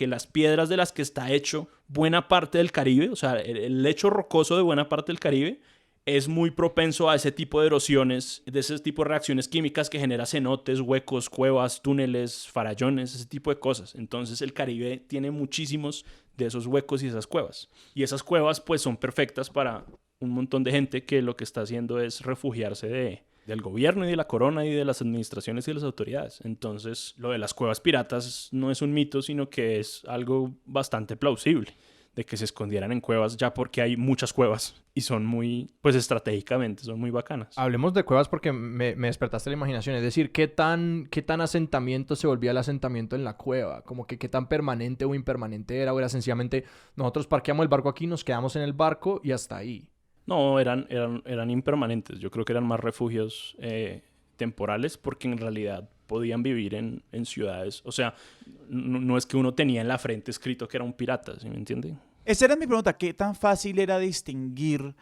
las piedras de las que está hecho buena parte del Caribe, o sea, el lecho rocoso de buena parte del Caribe, es muy propenso a ese tipo de erosiones, de ese tipo de reacciones químicas que genera cenotes, huecos, cuevas, túneles, farallones, ese tipo de cosas. Entonces el Caribe tiene muchísimos de esos huecos y esas cuevas. Y esas cuevas pues son perfectas para un montón de gente que lo que está haciendo es refugiarse del gobierno y de la corona y de las administraciones y de las autoridades. Entonces lo de las cuevas piratas no es un mito, sino que es algo bastante plausible, de que se escondieran en cuevas ya porque hay muchas cuevas y son muy, pues estratégicamente, son muy bacanas. Hablemos de cuevas porque me despertaste la imaginación. Es decir, ¿qué tan asentamiento se volvía el asentamiento en la cueva? Como que qué tan permanente o impermanente era, o era sencillamente nosotros parqueamos el barco aquí, nos quedamos en el barco y hasta ahí. No, eran impermanentes. Yo creo que eran más refugios temporales porque en realidad podían vivir en ciudades. O sea, no es que uno tenía en la frente escrito que era un pirata, ¿sí me entiende? Esa era mi pregunta, ¿qué tan fácil era distinguir?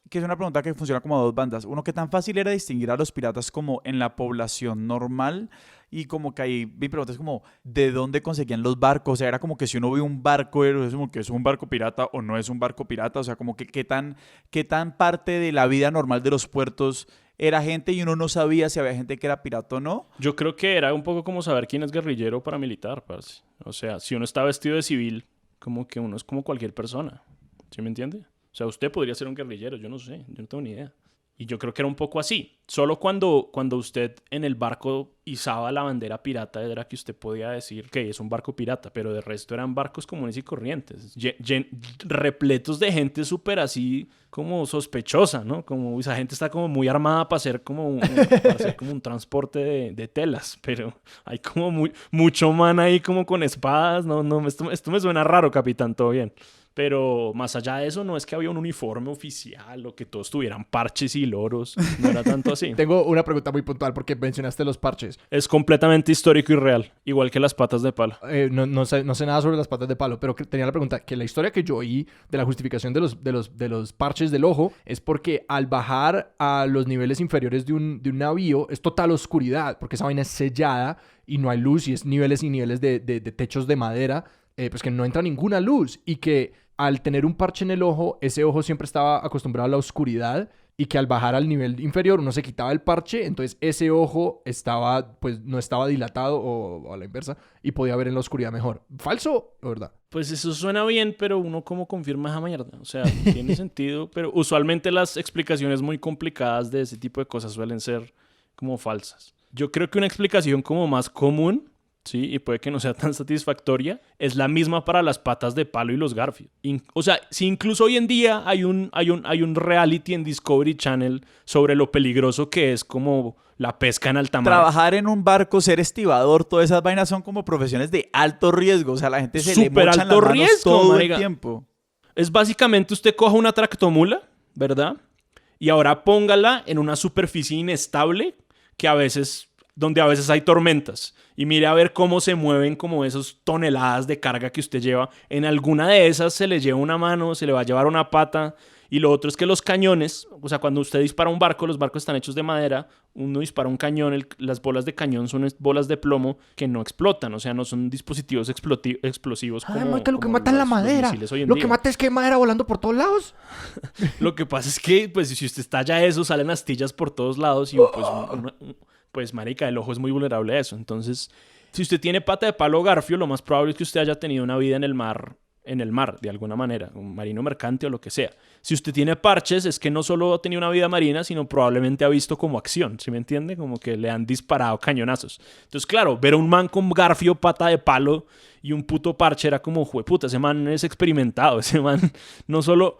Que es una pregunta que funciona como a dos bandas. Uno, ¿qué tan fácil era distinguir a los piratas como en la población normal? Y como que ahí mi pregunta es como, ¿de dónde conseguían los barcos? O sea, era como que si uno ve un barco, es como que es un barco pirata o no es un barco pirata. O sea, como que qué tan parte de la vida normal de los puertos era gente y uno no sabía si había gente que era pirata o no. Yo creo que era un poco como saber quién es guerrillero o paramilitar, parce. O sea, si uno está vestido de civil, como que uno es como cualquier persona. ¿Sí me entiende? O sea, usted podría ser un guerrillero, yo no sé, yo no tengo ni idea. Y yo creo que era un poco así. Solo cuando usted en el barco izaba la bandera pirata era que usted podía decir que es un barco pirata, pero de resto eran barcos comunes y corrientes, repletos de gente súper así como sospechosa, ¿no? Como esa gente está como muy armada para hacer como un transporte de telas, pero hay como mucho man ahí como con espadas. No, esto me suena raro, capitán, todo bien. Pero más allá de eso, no es que había un uniforme oficial o que todos tuvieran parches y loros. No era tanto así. Tengo una pregunta muy puntual porque mencionaste los parches. Es completamente histórico y real, igual que las patas de palo. No sé nada sobre las patas de palo, pero tenía la pregunta, que la historia que yo oí de la justificación de los parches del ojo es porque al bajar a los niveles inferiores de un navío es total oscuridad, porque esa vaina es sellada y no hay luz y es niveles y niveles de techos de madera, pues que no entra ninguna luz y que al tener un parche en el ojo, ese ojo siempre estaba acostumbrado a la oscuridad y que al bajar al nivel inferior uno se quitaba el parche, entonces ese ojo no estaba dilatado o a la inversa y podía ver en la oscuridad mejor. ¿Falso o verdad? Pues eso suena bien, pero uno como confirma esa mierda. O sea, tiene sentido, pero usualmente las explicaciones muy complicadas de ese tipo de cosas suelen ser como falsas. Yo creo que una explicación como más común, sí, y puede que no sea tan satisfactoria, es la misma para las patas de palo y los Garfield. O sea, si incluso hoy en día hay un reality en Discovery Channel sobre lo peligroso que es como la pesca en alta mar. Trabajar en un barco, ser estibador, todas esas vainas son como profesiones de alto riesgo. O sea, la gente se le mochan las manos riesgo, todo marica. El tiempo. Es básicamente usted coja una tractomula, ¿verdad? Y ahora póngala en una superficie inestable donde a veces hay tormentas. Y mire a ver cómo se mueven como esas toneladas de carga que usted lleva. En alguna de esas se le lleva una mano, se le va a llevar una pata. Y lo otro es que los cañones, o sea, cuando usted dispara un barco, los barcos están hechos de madera. Uno dispara un cañón, las bolas de cañón son bolas de plomo que no explotan. O sea, no son dispositivos explosivos como lo que mata es la madera. Lo que mata es que hay madera volando por todos lados. Lo que pasa es que, pues, si usted estalla eso, salen astillas por todos lados y pues marica, el ojo es muy vulnerable a eso. Entonces, si usted tiene pata de palo garfio, lo más probable es que usted haya tenido una vida en el mar en el mar, de alguna manera, un marino mercante o lo que sea. Si usted tiene parches, es que no solo ha tenido una vida marina, sino probablemente ha visto como acción, ¿sí me entiende? Como que le han disparado cañonazos. Entonces, claro, ver a un man con garfio, pata de palo y un puto parche era como, jueputa, ese man es experimentado, ese man no solo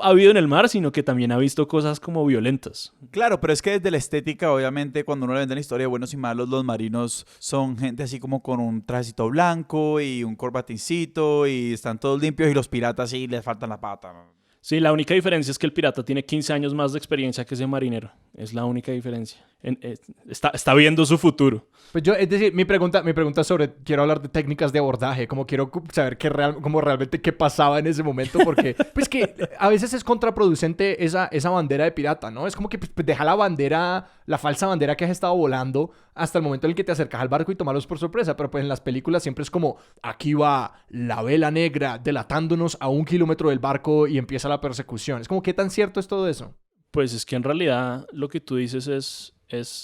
ha vivido en el mar, sino que también ha visto cosas como violentas. Claro, pero es que desde la estética, obviamente, cuando uno le vende la historia de buenos y malos, los marinos son gente así como con un trajecito blanco y un corbatincito y están todos limpios y los piratas sí les faltan la pata. Sí, la única diferencia es que el pirata tiene 15 años más de experiencia que ese marinero. Es la única diferencia. Está viendo su futuro. Pues yo, es decir, mi pregunta sobre, quiero hablar de técnicas de abordaje, como quiero saber como realmente qué pasaba en ese momento, porque pues que a veces es contraproducente esa bandera de pirata, ¿no? Es como que pues, deja la falsa bandera que has estado volando hasta el momento en el que te acercas al barco y tomarlos por sorpresa, pero pues en las películas siempre es como, aquí va la vela negra delatándonos a 1 kilómetro del barco y empieza la persecución. Es como, ¿qué tan cierto es todo eso? Pues es que en realidad lo que tú dices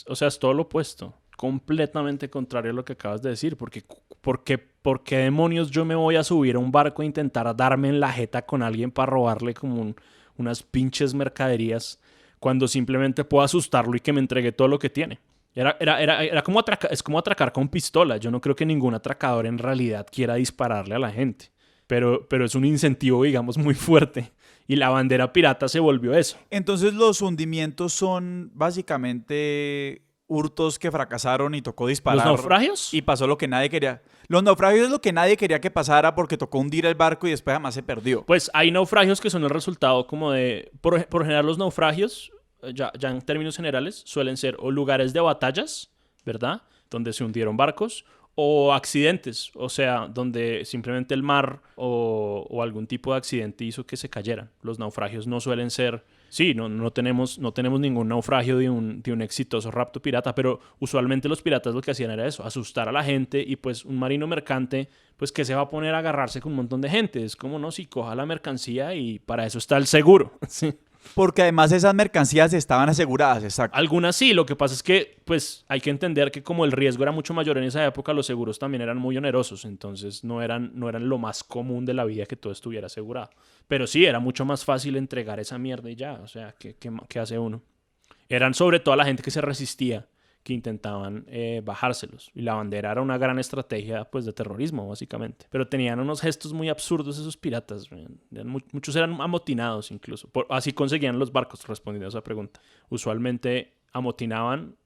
o sea, es todo lo opuesto. Completamente contrario a lo que acabas de decir. ¿Por qué demonios yo me voy a subir a un barco e intentar darme en la jeta con alguien para robarle como unas pinches mercaderías cuando simplemente puedo asustarlo y que me entregue todo lo que tiene? Era como es como atracar con pistola. Yo no creo que ningún atracador en realidad quiera dispararle a la gente. Pero es un incentivo, digamos, muy fuerte. Y la bandera pirata se volvió eso. Entonces los hundimientos son básicamente hurtos que fracasaron y tocó disparar. ¿Los naufragios? Y pasó lo que nadie quería. Los naufragios es lo que nadie quería que pasara porque tocó hundir el barco y después jamás se perdió. Pues hay naufragios que son el resultado como de... Por general los naufragios, ya en términos generales, suelen ser o lugares de batallas, ¿verdad? Donde se hundieron barcos, o accidentes, o sea, donde simplemente el mar o algún tipo de accidente hizo que se cayeran. Los naufragios no suelen ser... Sí, no tenemos ningún naufragio de un exitoso rapto pirata, pero usualmente los piratas lo que hacían era eso, asustar a la gente, y pues un marino mercante, pues que se va a poner a agarrarse con un montón de gente. Es como, no, si coja la mercancía y para eso está el seguro. Sí. Porque además esas mercancías estaban aseguradas, exacto. Algunas sí, lo que pasa es que pues hay que entender que como el riesgo era mucho mayor en esa época, los seguros también eran muy onerosos, entonces no eran lo más común de la vida que todo estuviera asegurado. Pero sí, era mucho más fácil entregar esa mierda y ya, o sea, ¿qué hace uno? Eran sobre todo la gente que se resistía, que intentaban bajárselos. Y la bandera era una gran estrategia pues, de terrorismo, básicamente. Pero tenían unos gestos muy absurdos esos piratas. Muchos eran amotinados incluso. Así conseguían los barcos, respondiendo a esa pregunta. Usualmente amotinaban,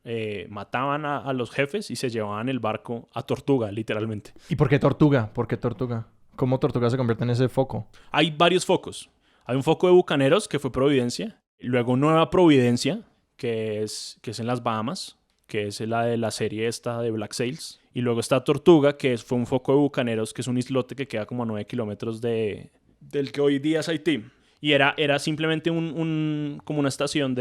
mataban a los jefes y se llevaban el barco a Tortuga, literalmente. ¿Y por qué Tortuga? ¿Por qué Tortuga? ¿Cómo Tortuga se convierte en ese foco? Hay varios focos. Hay un foco de bucaneros, que fue Providencia. Luego Nueva Providencia, que es en las Bahamas, que es la de la serie esta de Black Sails. Y luego está Tortuga, que fue un foco de bucaneros, que es un islote que queda como a 9 kilómetros del que hoy día es Haití. Y era simplemente como una estación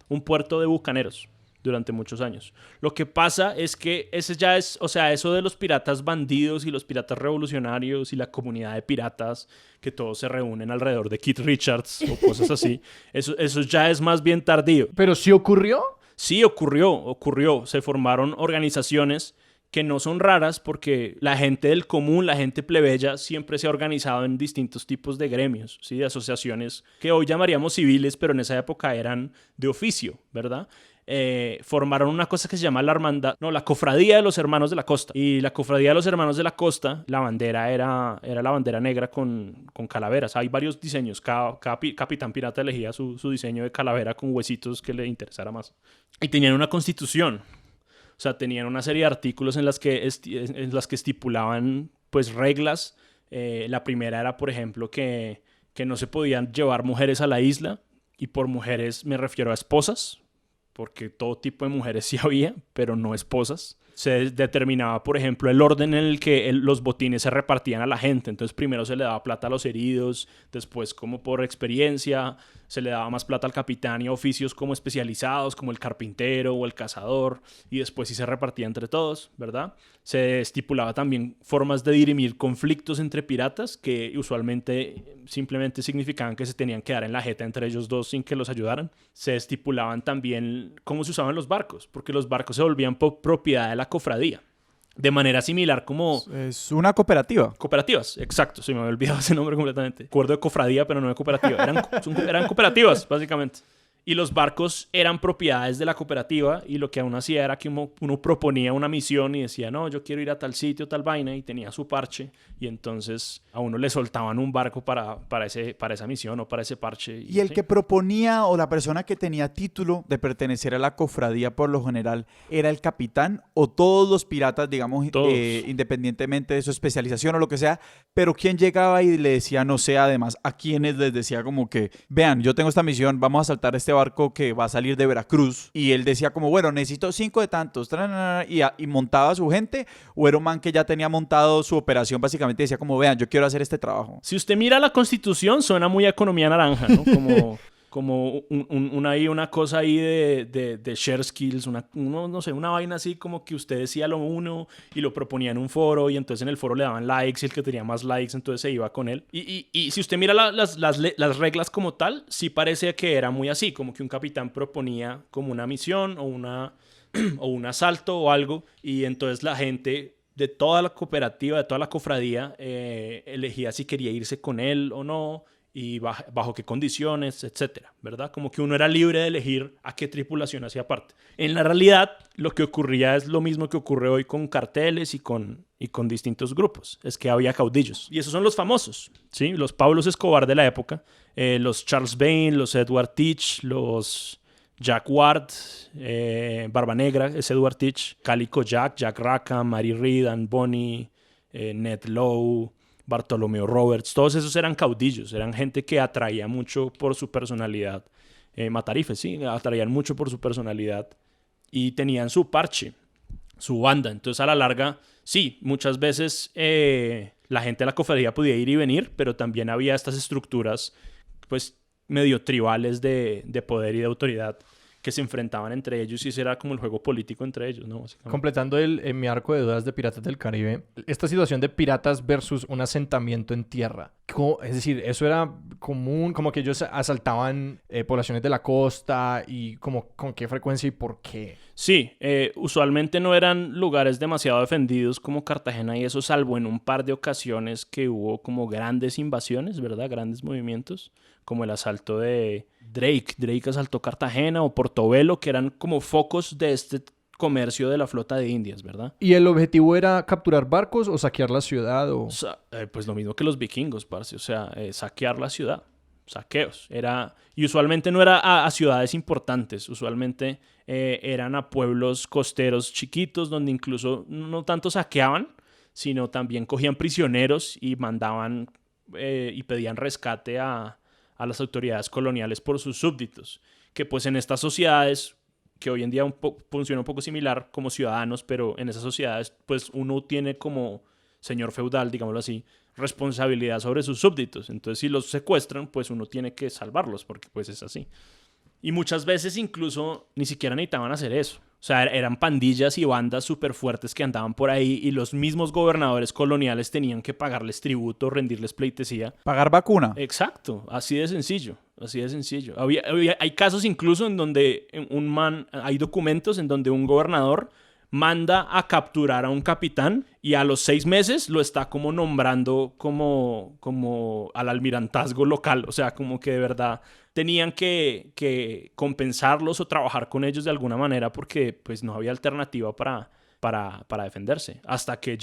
un puerto de bucaneros durante muchos años. Lo que pasa es que ese ya es, o sea, eso de los piratas bandidos y los piratas revolucionarios y la comunidad de piratas que todos se reúnen alrededor de Keith Richards o cosas así, eso ya es más bien tardío. ¿Pero sí ocurrió? Sí, ocurrió. Se formaron organizaciones que no son raras porque la gente del común, la gente plebeya, siempre se ha organizado en distintos tipos de gremios, ¿sí? De asociaciones que hoy llamaríamos civiles, pero en esa época eran de oficio, ¿verdad? Formaron una cosa que se llama la Cofradía de los Hermanos de la Costa. Y la Cofradía de los Hermanos de la Costa, la bandera era la bandera negra con calaveras. Hay varios diseños. Cada capitán pirata elegía su diseño de calavera con huesitos que le interesara más. Y tenían una constitución. O sea, tenían una serie de artículos en las que estipulaban pues reglas. La primera era, por ejemplo, que no se podían llevar mujeres a la isla. Y por mujeres me refiero a esposas, porque todo tipo de mujeres sí había, pero no esposas. Se determinaba, por ejemplo, el orden en el que los botines se repartían a la gente. Entonces, primero se le daba plata a los heridos, después, como por experiencia, se le daba más plata al capitán y a oficios como especializados, como el carpintero o el cazador, y después sí se repartía entre todos, ¿verdad? Se estipulaba también formas de dirimir conflictos entre piratas, que usualmente simplemente significaban que se tenían que dar en la jeta entre ellos dos sin que los ayudaran. Se estipulaban también cómo se usaban los barcos, porque los barcos se volvían propiedad de la cofradía. de manera similar como Es una cooperativa. cooperativas. Exacto, se me había olvidado ese nombre completamente. Acuerdo de cofradía, pero no de cooperativa. Eran cooperativas, básicamente. Y los barcos eran propiedades de la cooperativa y lo que uno hacía era que uno proponía una misión y decía, no, yo quiero ir a tal sitio, tal vaina, y tenía su parche y entonces a uno le soltaban un barco para esa misión o para ese parche. Y el sí. que proponía o la persona que tenía título de pertenecer a la cofradía por lo general era el capitán o todos los piratas, digamos, Todos. independientemente de su especialización o lo que sea, pero ¿quién llegaba y le decía, no sé, además, a quienes les decía como que, vean, yo tengo esta misión, vamos a saltar este barco que va a salir de Veracruz? Y él decía como, bueno, necesito 5 de tantos, y montaba a su gente, o era un man que ya tenía montado su operación, básicamente decía como, vean, yo quiero hacer este trabajo. Si usted mira la Constitución, suena muy a economía naranja, ¿no? Como una cosa ahí de share skills, no sé, una vaina así como que usted decía lo uno y lo proponía en un foro y entonces en el foro le daban likes y el que tenía más likes entonces se iba con él. Y si usted mira las reglas como tal, sí parece que era muy así, como que un capitán proponía como una misión o un asalto o algo y entonces la gente de toda la cooperativa, de toda la cofradía, elegía si quería irse con él o no y bajo qué condiciones, etcétera, ¿verdad? Como que uno era libre de elegir a qué tripulación hacía parte. En la realidad, lo que ocurría es lo mismo que ocurre hoy con carteles y con distintos grupos. Es que había caudillos. Y esos son los famosos, ¿sí? Los Pablos Escobar de la época, los Charles Vane, los Edward Teach, los Jack Ward, Barba Negra, es Edward Teach, Calico Jack, Jack Rackham, Mary Read, Anne Bonny, Ned Lowe, Bartolomeo Roberts, todos esos eran caudillos, eran gente que atraía mucho por su personalidad. Matarifes, sí, atraían mucho por su personalidad y tenían su parche, su banda. Entonces, a la larga, sí, muchas veces la gente de la cofradía podía ir y venir, pero también había estas estructuras, pues, medio tribales de poder y de autoridad que se enfrentaban entre ellos y ese era como el juego político entre ellos, ¿no? Completando mi arco de dudas de Piratas del Caribe, esta situación de piratas versus un asentamiento en tierra. Es decir, eso era común, como que ellos asaltaban poblaciones de la costa y como con qué frecuencia y por qué. Sí, usualmente no eran lugares demasiado defendidos como Cartagena y eso, salvo en un par de ocasiones que hubo como grandes invasiones, ¿verdad? Grandes movimientos, como el asalto de Drake. Drake asaltó Cartagena o Portobelo, que eran como focos de este comercio de la flota de Indias, ¿verdad? ¿Y el objetivo era capturar barcos o saquear la ciudad? O sea, pues lo mismo que los vikingos, parce. O sea, saquear la ciudad. Saqueos. Y usualmente no era a ciudades importantes. Usualmente eran a pueblos costeros chiquitos donde incluso no tanto saqueaban, sino también cogían prisioneros y mandaban y pedían rescate a las autoridades coloniales por sus súbditos. Que pues en estas sociedades, que hoy en día funciona un poco similar como ciudadanos, pero en esas sociedades pues uno tiene como señor feudal, digámoslo así, responsabilidad sobre sus súbditos. Entonces si los secuestran, pues uno tiene que salvarlos porque pues es así. Y muchas veces incluso ni siquiera necesitaban hacer eso. O sea, eran pandillas y bandas súper fuertes que andaban por ahí y los mismos gobernadores coloniales tenían que pagarles tributo, rendirles pleitesía. ¿Pagar vacuna? Exacto, así de sencillo, así de sencillo. Hay casos incluso en donde hay documentos en donde un gobernador manda a capturar a un capitán y a los 6 meses lo está como nombrando como al almirantazgo local. O sea, como que de verdad tenían que compensarlos o trabajar con ellos de alguna manera porque pues no había alternativa para defenderse. Hasta que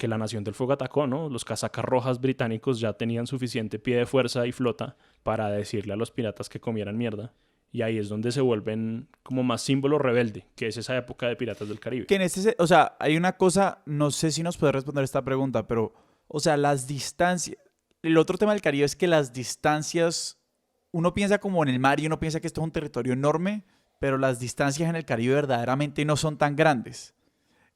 la Nación del Fuego atacó, ¿no? Los casacas rojas británicos ya tenían suficiente pie de fuerza y flota para decirle a los piratas que comieran mierda. Y ahí es donde se vuelven como más símbolo rebelde, que es esa época de Piratas del Caribe. Que o sea, hay una cosa, no sé si nos puede responder esta pregunta, pero, o sea, las distancias. El otro tema del Caribe es que las distancias, uno piensa como en el mar y uno piensa que esto es un territorio enorme, pero las distancias en el Caribe verdaderamente no son tan grandes.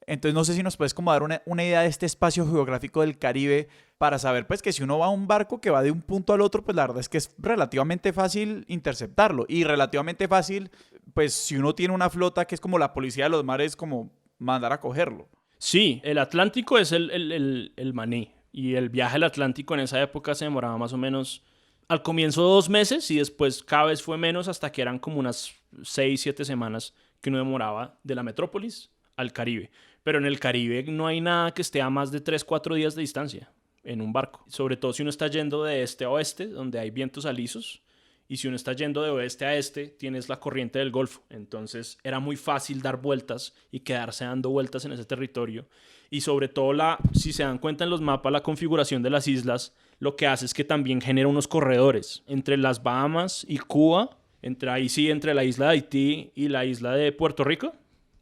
Entonces no sé si nos puedes como dar una idea de este espacio geográfico del Caribe para saber pues que si uno va a un barco que va de un punto al otro, pues la verdad es que es relativamente fácil interceptarlo y relativamente fácil, pues si uno tiene una flota que es como la policía de los mares, como mandar a cogerlo. Sí, el Atlántico es el maní y el viaje al Atlántico en esa época se demoraba más o menos al comienzo 2 meses y después cada vez fue menos hasta que eran como unas 6, 7 semanas que uno demoraba de la metrópolis al Caribe. Pero en el Caribe no hay nada que esté a más de 3-4 días de distancia en un barco. Sobre todo si uno está yendo de este a oeste, donde hay vientos alisos. Y si uno está yendo de oeste a este, tienes la corriente del Golfo. Entonces era muy fácil dar vueltas y quedarse dando vueltas en ese territorio. Y sobre todo, si se dan cuenta en los mapas, la configuración de las islas, lo que hace es que también genera unos corredores entre las Bahamas y Cuba, entre la isla de Haití y la isla de Puerto Rico.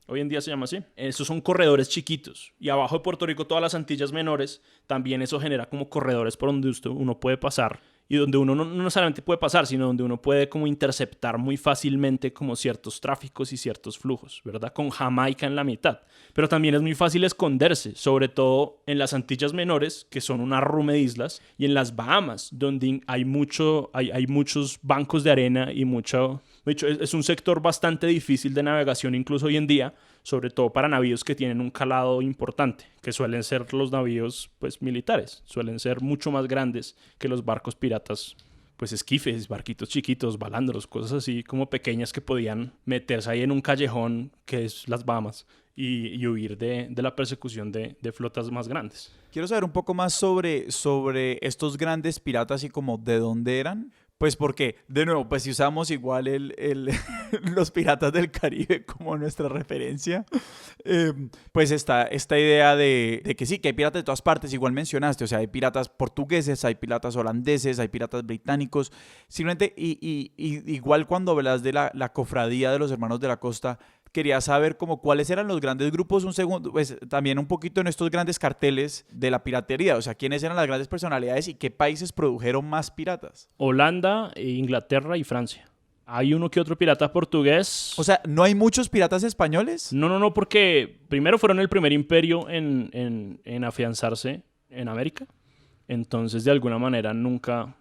Hoy en día se llama así. Esos son corredores chiquitos. Y abajo de Puerto Rico, todas las Antillas menores, también eso genera como corredores por donde uno puede pasar. Y donde uno no necesariamente puede pasar, sino donde uno puede como interceptar muy fácilmente como ciertos tráficos y ciertos flujos, ¿verdad? Con Jamaica en la mitad. Pero también es muy fácil esconderse, sobre todo en las Antillas Menores, que son un arrume de islas, y en las Bahamas, donde hay muchos bancos de arena y mucho... De hecho, es un sector bastante difícil de navegación incluso hoy en día, sobre todo para navíos que tienen un calado importante, que suelen ser los navíos pues, militares, suelen ser mucho más grandes que los barcos piratas, pues esquifes, barquitos chiquitos, balandros, cosas así como pequeñas que podían meterse ahí en un callejón que es las Bahamas y huir de la persecución de flotas más grandes. Quiero saber un poco más sobre estos grandes piratas y como de dónde eran. Pues porque, de nuevo, pues si usamos igual los piratas del Caribe como nuestra referencia, pues está esta idea de que sí, que hay piratas de todas partes, igual mencionaste, o sea, hay piratas portugueses, hay piratas holandeses, hay piratas británicos, simplemente, y igual cuando hablas de la cofradía de los hermanos de la costa, quería saber como cuáles eran los grandes grupos, un segundo, pues también un poquito en estos grandes carteles de la piratería, o sea, quiénes eran las grandes personalidades y qué países produjeron más piratas. Holanda, Inglaterra y Francia. Hay uno que otro pirata portugués. O sea, ¿no hay muchos piratas españoles? No, porque primero fueron el primer imperio en afianzarse en América. Entonces, de alguna manera, nunca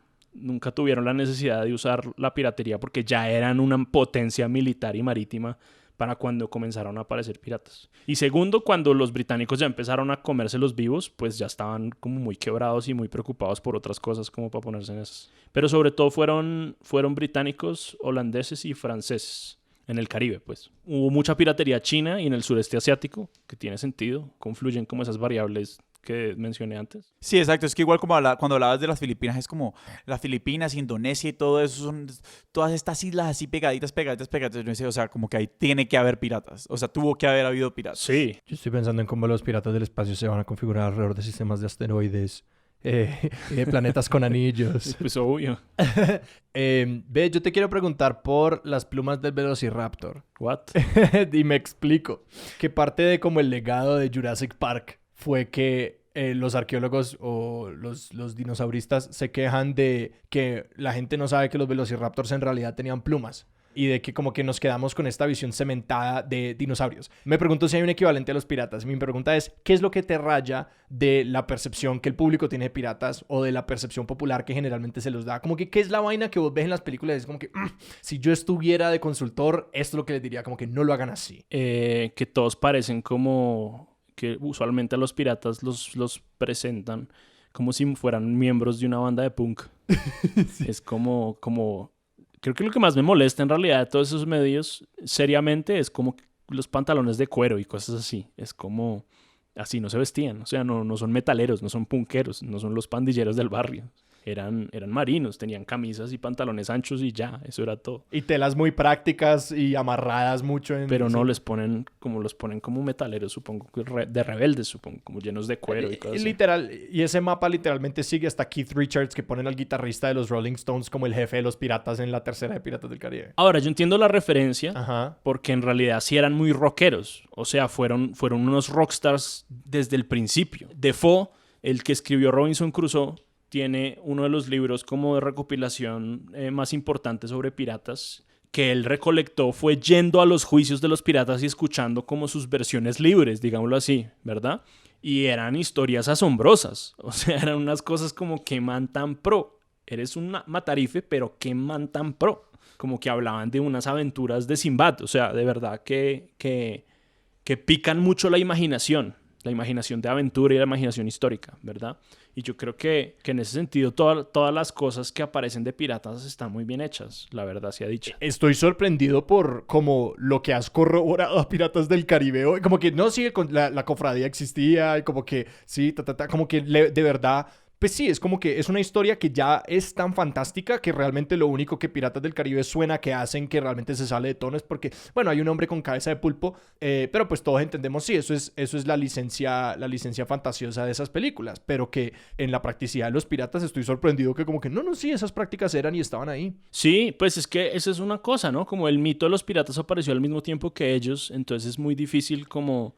tuvieron la necesidad de usar la piratería porque ya eran una potencia militar y marítima para cuando comenzaron a aparecer piratas. Y segundo, cuando los británicos ya empezaron a comérselos vivos, pues ya estaban como muy quebrados y muy preocupados por otras cosas como para ponerse en esas. Pero sobre todo fueron británicos, holandeses y franceses en el Caribe, pues. Hubo mucha piratería china y en el sureste asiático, que tiene sentido, confluyen como esas variables que mencioné antes. Sí, exacto. Es que igual como cuando hablabas de las Filipinas, es como las Filipinas, Indonesia y todo eso, son todas estas islas así pegaditas. O sea, como que ahí tiene que haber piratas. O sea, tuvo que haber habido piratas. Sí. Yo estoy pensando en cómo los piratas del espacio se van a configurar alrededor de sistemas de asteroides y de planetas con anillos. Pues obvio. Ve, yo te quiero preguntar por las plumas del Velociraptor. What? Y me explico. Que parte de como el legado de Jurassic Park fue que los arqueólogos o los dinosauristas se quejan de que la gente no sabe que los velociraptors en realidad tenían plumas y de que como que nos quedamos con esta visión cementada de dinosaurios. Me pregunto si hay un equivalente a los piratas. Mi pregunta es, ¿qué es lo que te raya de la percepción que el público tiene de piratas o de la percepción popular que generalmente se los da? Como que, ¿qué es la vaina que vos ves en las películas? Es como que, si yo estuviera de consultor, esto es lo que les diría, como que no lo hagan así. Que todos parecen como... que usualmente a los piratas los presentan como si fueran miembros de una banda de punk. Sí. Es como... Creo que lo que más me molesta en realidad de todos esos medios, seriamente, es como los pantalones de cuero y cosas así. Es como... Así no se vestían. O sea, no son metaleros, no son punkeros, no son los pandilleros del barrio. Eran marinos, tenían camisas y pantalones anchos y ya, eso era todo. Y telas muy prácticas y amarradas mucho en... Pero no, los ponen como metaleros, supongo, de rebeldes, supongo, como llenos de cuero y cosas así. Literal, y ese mapa literalmente sigue hasta Keith Richards, que ponen al guitarrista de los Rolling Stones como el jefe de los piratas en la tercera de Piratas del Caribe. Ahora, yo entiendo la referencia, Ajá. Porque en realidad sí eran muy rockeros. O sea, fueron unos rockstars desde el principio. Defoe, el que escribió Robinson Crusoe, tiene uno de los libros como de recopilación más importantes sobre piratas que él recolectó, fue yendo a los juicios de los piratas y escuchando como sus versiones libres, digámoslo así, ¿verdad? Y eran historias asombrosas, o sea, eran unas cosas como qué man tan pro, eres un matarife, pero qué man tan pro, como que hablaban de unas aventuras de Sinbad, o sea, de verdad que pican mucho la imaginación. la imaginación de aventura y la imaginación histórica, ¿verdad? Y yo creo que en ese sentido todas las cosas que aparecen de piratas están muy bien hechas, la verdad se ha dicho. Estoy sorprendido por como lo que has corroborado a Piratas del Caribe. Como que no, sí, la cofradía existía y como que sí, como que de verdad... Pues sí, es como que es una historia que ya es tan fantástica que realmente lo único que Piratas del Caribe suena que hacen que realmente se sale de tono es porque, bueno, hay un hombre con cabeza de pulpo, pero pues todos entendemos, sí, eso es la licencia fantasiosa de esas películas, pero que en la practicidad de los piratas estoy sorprendido que como que, no, sí, esas prácticas eran y estaban ahí. Sí, pues es que esa es una cosa, ¿no? Como el mito de los piratas apareció al mismo tiempo que ellos, entonces es muy difícil como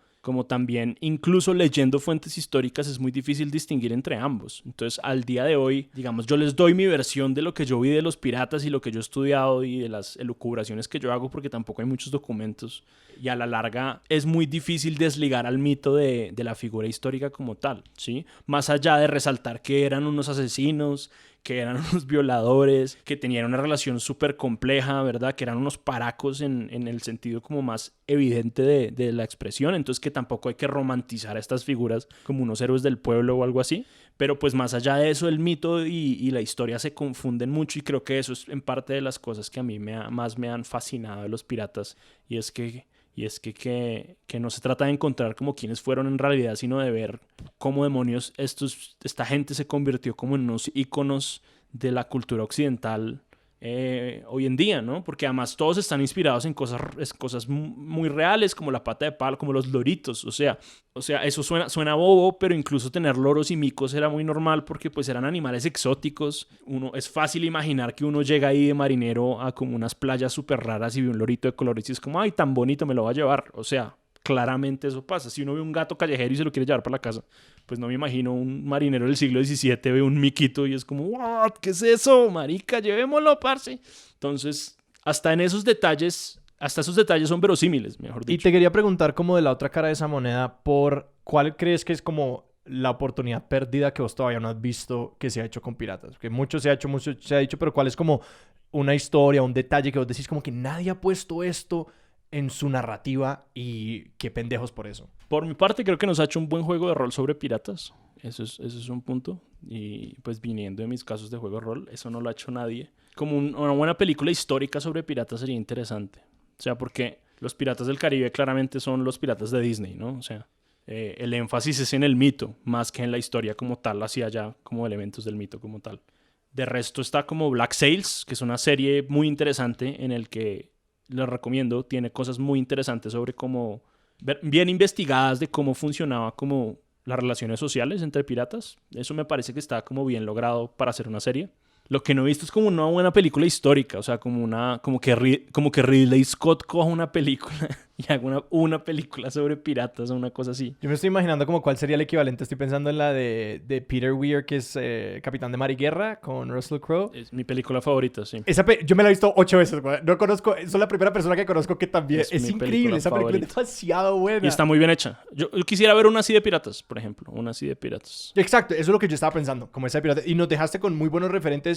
también, incluso leyendo fuentes históricas, es muy difícil distinguir entre ambos. Entonces, al día de hoy, digamos, yo les doy mi versión de lo que yo vi de los piratas y lo que yo he estudiado y de las elucubraciones que yo hago, porque tampoco hay muchos documentos. Y a la larga es muy difícil desligar al mito de la figura histórica como tal, ¿sí? Más allá de resaltar que eran unos asesinos, que eran unos violadores, que tenían una relación súper compleja, ¿verdad? Que eran unos paracos en el sentido como más evidente de la expresión. Entonces que tampoco hay que romantizar a estas figuras como unos héroes del pueblo o algo así. Pero pues más allá de eso, el mito y la historia se confunden mucho y creo que eso es en parte de las cosas que a mí más me han fascinado de los piratas. Y es que no se trata de encontrar como quiénes fueron en realidad, sino de ver cómo demonios esta gente se convirtió como en unos íconos de la cultura occidental hoy en día, ¿no? Porque además todos están inspirados en cosas muy reales, como la pata de palo, como los loritos. O sea, eso suena bobo, pero incluso tener loros y micos era muy normal porque pues eran animales exóticos. Es fácil imaginar que uno llega ahí de marinero a como unas playas súper raras y ve un lorito de colores y es como, ay, tan bonito, me lo va a llevar. O sea, claramente eso pasa. Si uno ve un gato callejero y se lo quiere llevar para la casa, pues no me imagino un marinero del siglo XVII ve un miquito y es como, ¿what? ¿Qué es eso? Marica, llevémoslo, parce. Entonces, hasta esos detalles son verosímiles, mejor dicho. Y te quería preguntar como de la otra cara de esa moneda, por ¿cuál crees que es como la oportunidad perdida que vos todavía no has visto que se ha hecho con piratas? Porque mucho se ha dicho, pero ¿cuál es como una historia, un detalle que vos decís como que nadie ha puesto esto en su narrativa y qué pendejos por eso? Por mi parte, creo que nos ha hecho un buen juego de rol sobre piratas. Eso es un punto. Y pues viniendo de mis casos de juego de rol, eso no lo ha hecho nadie. Como una buena película histórica sobre piratas sería interesante. O sea, porque los piratas del Caribe claramente son los piratas de Disney, ¿no? O sea, el énfasis es en el mito, más que en la historia como tal, hacia allá como elementos del mito como tal. De resto está como Black Sails, que es una serie muy interesante en el que les recomiendo, tiene cosas muy interesantes sobre cómo, bien investigadas de cómo funcionaba como las relaciones sociales entre piratas. Eso me parece que está como bien logrado para hacer una serie. Lo que no he visto es como una buena película histórica, o sea, como que Ridley Scott coja una película y haga una película sobre piratas o una cosa así. Yo me estoy imaginando como cuál sería el equivalente. Estoy pensando en la de Peter Weir, que es Capitán de Mar y Guerra, con Russell Crowe. Es mi película favorita, sí. Yo me la he visto 8 veces, güey. No conozco, soy la primera persona que conozco que también. Es increíble, esa película es demasiado buena. Y está muy bien hecha. Yo quisiera ver una así de piratas, por ejemplo. Una así de piratas. Exacto, eso es lo que yo estaba pensando, como esa de piratas. Y nos dejaste con muy buenos referentes,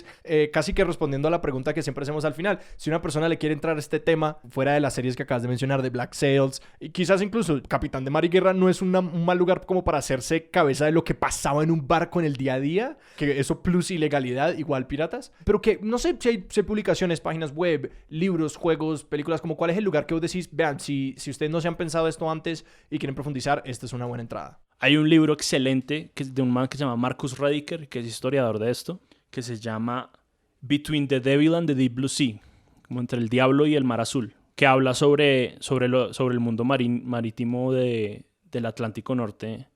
casi que respondiendo a la pregunta que siempre hacemos al final. Si una persona le quiere entrar a este tema, fuera de las series que acabas de mencionar, de Black Sails, y quizás incluso Capitán de Mar y Guerra no es un mal lugar como para hacerse cabeza de lo que pasaba en un barco en el día a día, que eso plus ilegalidad, igual piratas, pero que no sé si hay publicaciones, páginas web, libros, juegos, películas, como cuál es el lugar que vos decís, vean, si ustedes no se han pensado esto antes y quieren profundizar, esta es una buena entrada. Hay un libro excelente que es de un man que se llama Marcus Rediker, que es historiador de esto, que se llama Between the Devil and the Deep Blue Sea, como entre el diablo y el mar azul, que habla sobre el mundo marítimo del Atlántico Norte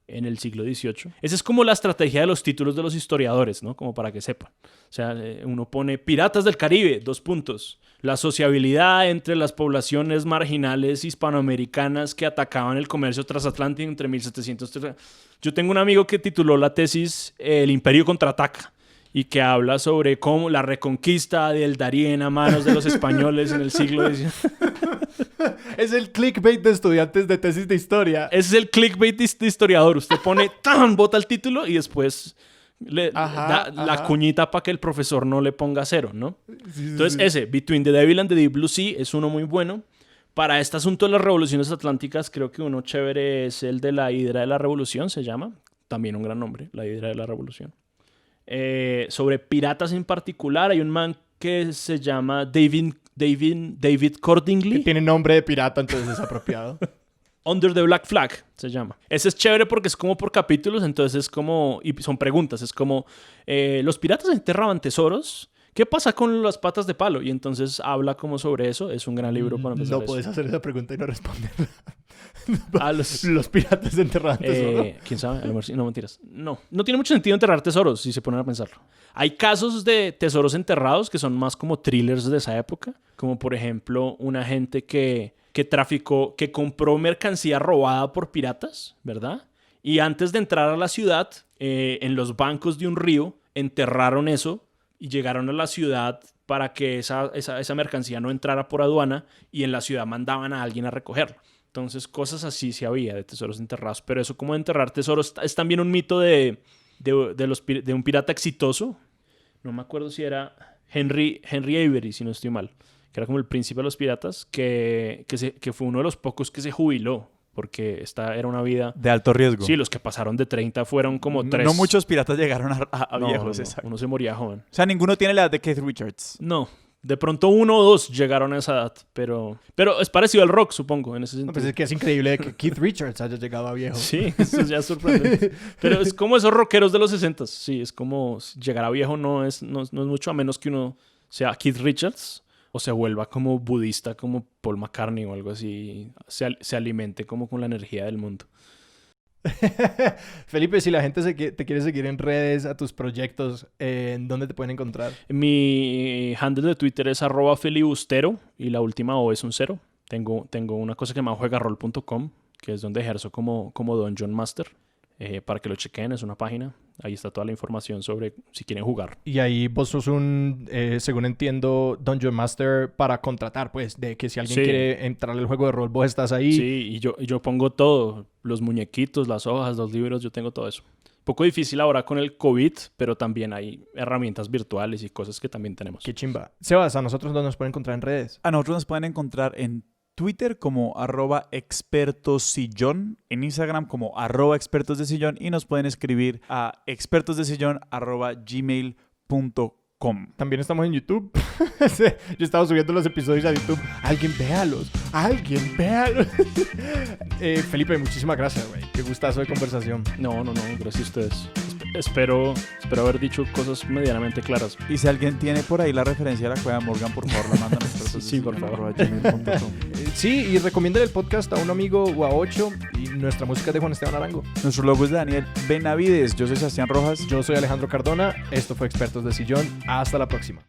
en el siglo XVIII. Esa es como la estrategia de los títulos de los historiadores, ¿no? Como para que sepan. O sea, uno pone Piratas del Caribe, : la sociabilidad entre las poblaciones marginales hispanoamericanas que atacaban el comercio transatlántico entre 1703. Yo tengo un amigo que tituló la tesis El Imperio contraataca, y que habla sobre cómo la reconquista del Darién a manos de los españoles en el siglo XIX. Es el clickbait de estudiantes de tesis de historia. Ese es el clickbait de historiador. Usted pone, ¡tan! Bota el título y después da la cuñita para que el profesor no le ponga cero, ¿no? Sí, entonces ese, Between the Devil and the Deep Blue Sea, es uno muy bueno Para este asunto de las revoluciones atlánticas, creo que uno chévere es el de la Hidra de la Revolución, se llama. También un gran nombre, la Hidra de la Revolución. Sobre piratas en particular, hay un man que se llama David Cordingly. Que tiene nombre de pirata, entonces es apropiado. Under the Black Flag se llama. Ese es chévere porque es como por capítulos, entonces es como... Y son preguntas, es como... los piratas enterraban tesoros. ¿Qué pasa con las patas de palo? Y entonces habla como sobre eso. Es un gran libro para empezar. No puedes hacer esa pregunta y no responderla. A los piratas enterraban tesoros. ¿Quién sabe? A lo mejor sí. No, mentiras. No tiene mucho sentido enterrar tesoros si se ponen a pensarlo. Hay casos de tesoros enterrados que son más como thrillers de esa época. Como por ejemplo una gente que traficó, que compró mercancía robada por piratas, ¿verdad? Y antes de entrar a la ciudad, en los bancos de un río, enterraron eso y llegaron a la ciudad para que esa mercancía no entrara por aduana y en la ciudad mandaban a alguien a recogerla. Entonces, cosas así sí había de tesoros enterrados. Pero eso como de enterrar tesoros es también un mito de un pirata exitoso. No me acuerdo si era Henry Avery, si no estoy mal. Que era como el príncipe de los piratas, que fue uno de los pocos que se jubiló. Porque esta era una vida... De alto riesgo. Sí, los que pasaron de 30 fueron como 3. No muchos piratas llegaron a viejos, no. exacto. Uno se moría joven. O sea, ninguno tiene la edad de Keith Richards. No. De pronto 1 o 2 llegaron a esa edad, pero es parecido al rock, supongo, en ese sentido. No, pues es que es increíble que Keith Richards haya llegado a viejo. Sí, eso ya es sorprendente. Pero es como esos rockeros de los 60s. Sí, es como llegar a viejo no es mucho, a menos que uno sea Keith Richards o se vuelva como budista, como Paul McCartney o algo así, se alimente como con la energía del mundo. Felipe, si la gente te quiere seguir en redes, a tus proyectos, ¿en dónde te pueden encontrar? Mi handle de Twitter es @felibustero y la última O es un 0. Tengo una cosa que se llama juegarol.com, que es donde ejerzo como Dungeon Master. Para que lo chequen, es una página. Ahí está toda la información sobre si quieren jugar. Y ahí vos sos según entiendo, Dungeon Master para contratar, pues, de que si alguien quiere entrar al juego de rol, vos estás ahí. Sí, y yo pongo todo, los muñequitos, las hojas, los libros, yo tengo todo eso. Poco difícil ahora con el COVID, pero también hay herramientas virtuales y cosas que también tenemos. Qué chimba. Sebas, ¿a nosotros dónde nos pueden encontrar en redes? A nosotros nos pueden encontrar en Twitter como @expertosillón, en Instagram como @expertosdesillón y nos pueden escribir a expertosdesillón@gmail.com. También estamos en YouTube. Yo estaba subiendo los episodios a YouTube. Alguien véalos. Felipe, muchísimas gracias, güey. Qué gustazo de conversación. No, gracias a ustedes. Espero haber dicho cosas medianamente claras. Y si alguien tiene por ahí la referencia a la Cueva de Morgan, por favor, la mandan a Sí, por favor. Sí, y recomienden el podcast a un amigo o a 8. Y nuestra música es de Juan Esteban Arango. Nuestro logo es de Daniel Benavides. Yo soy Sebastián Rojas. Yo soy Alejandro Cardona. Esto fue Expertos de Sillón. Hasta la próxima.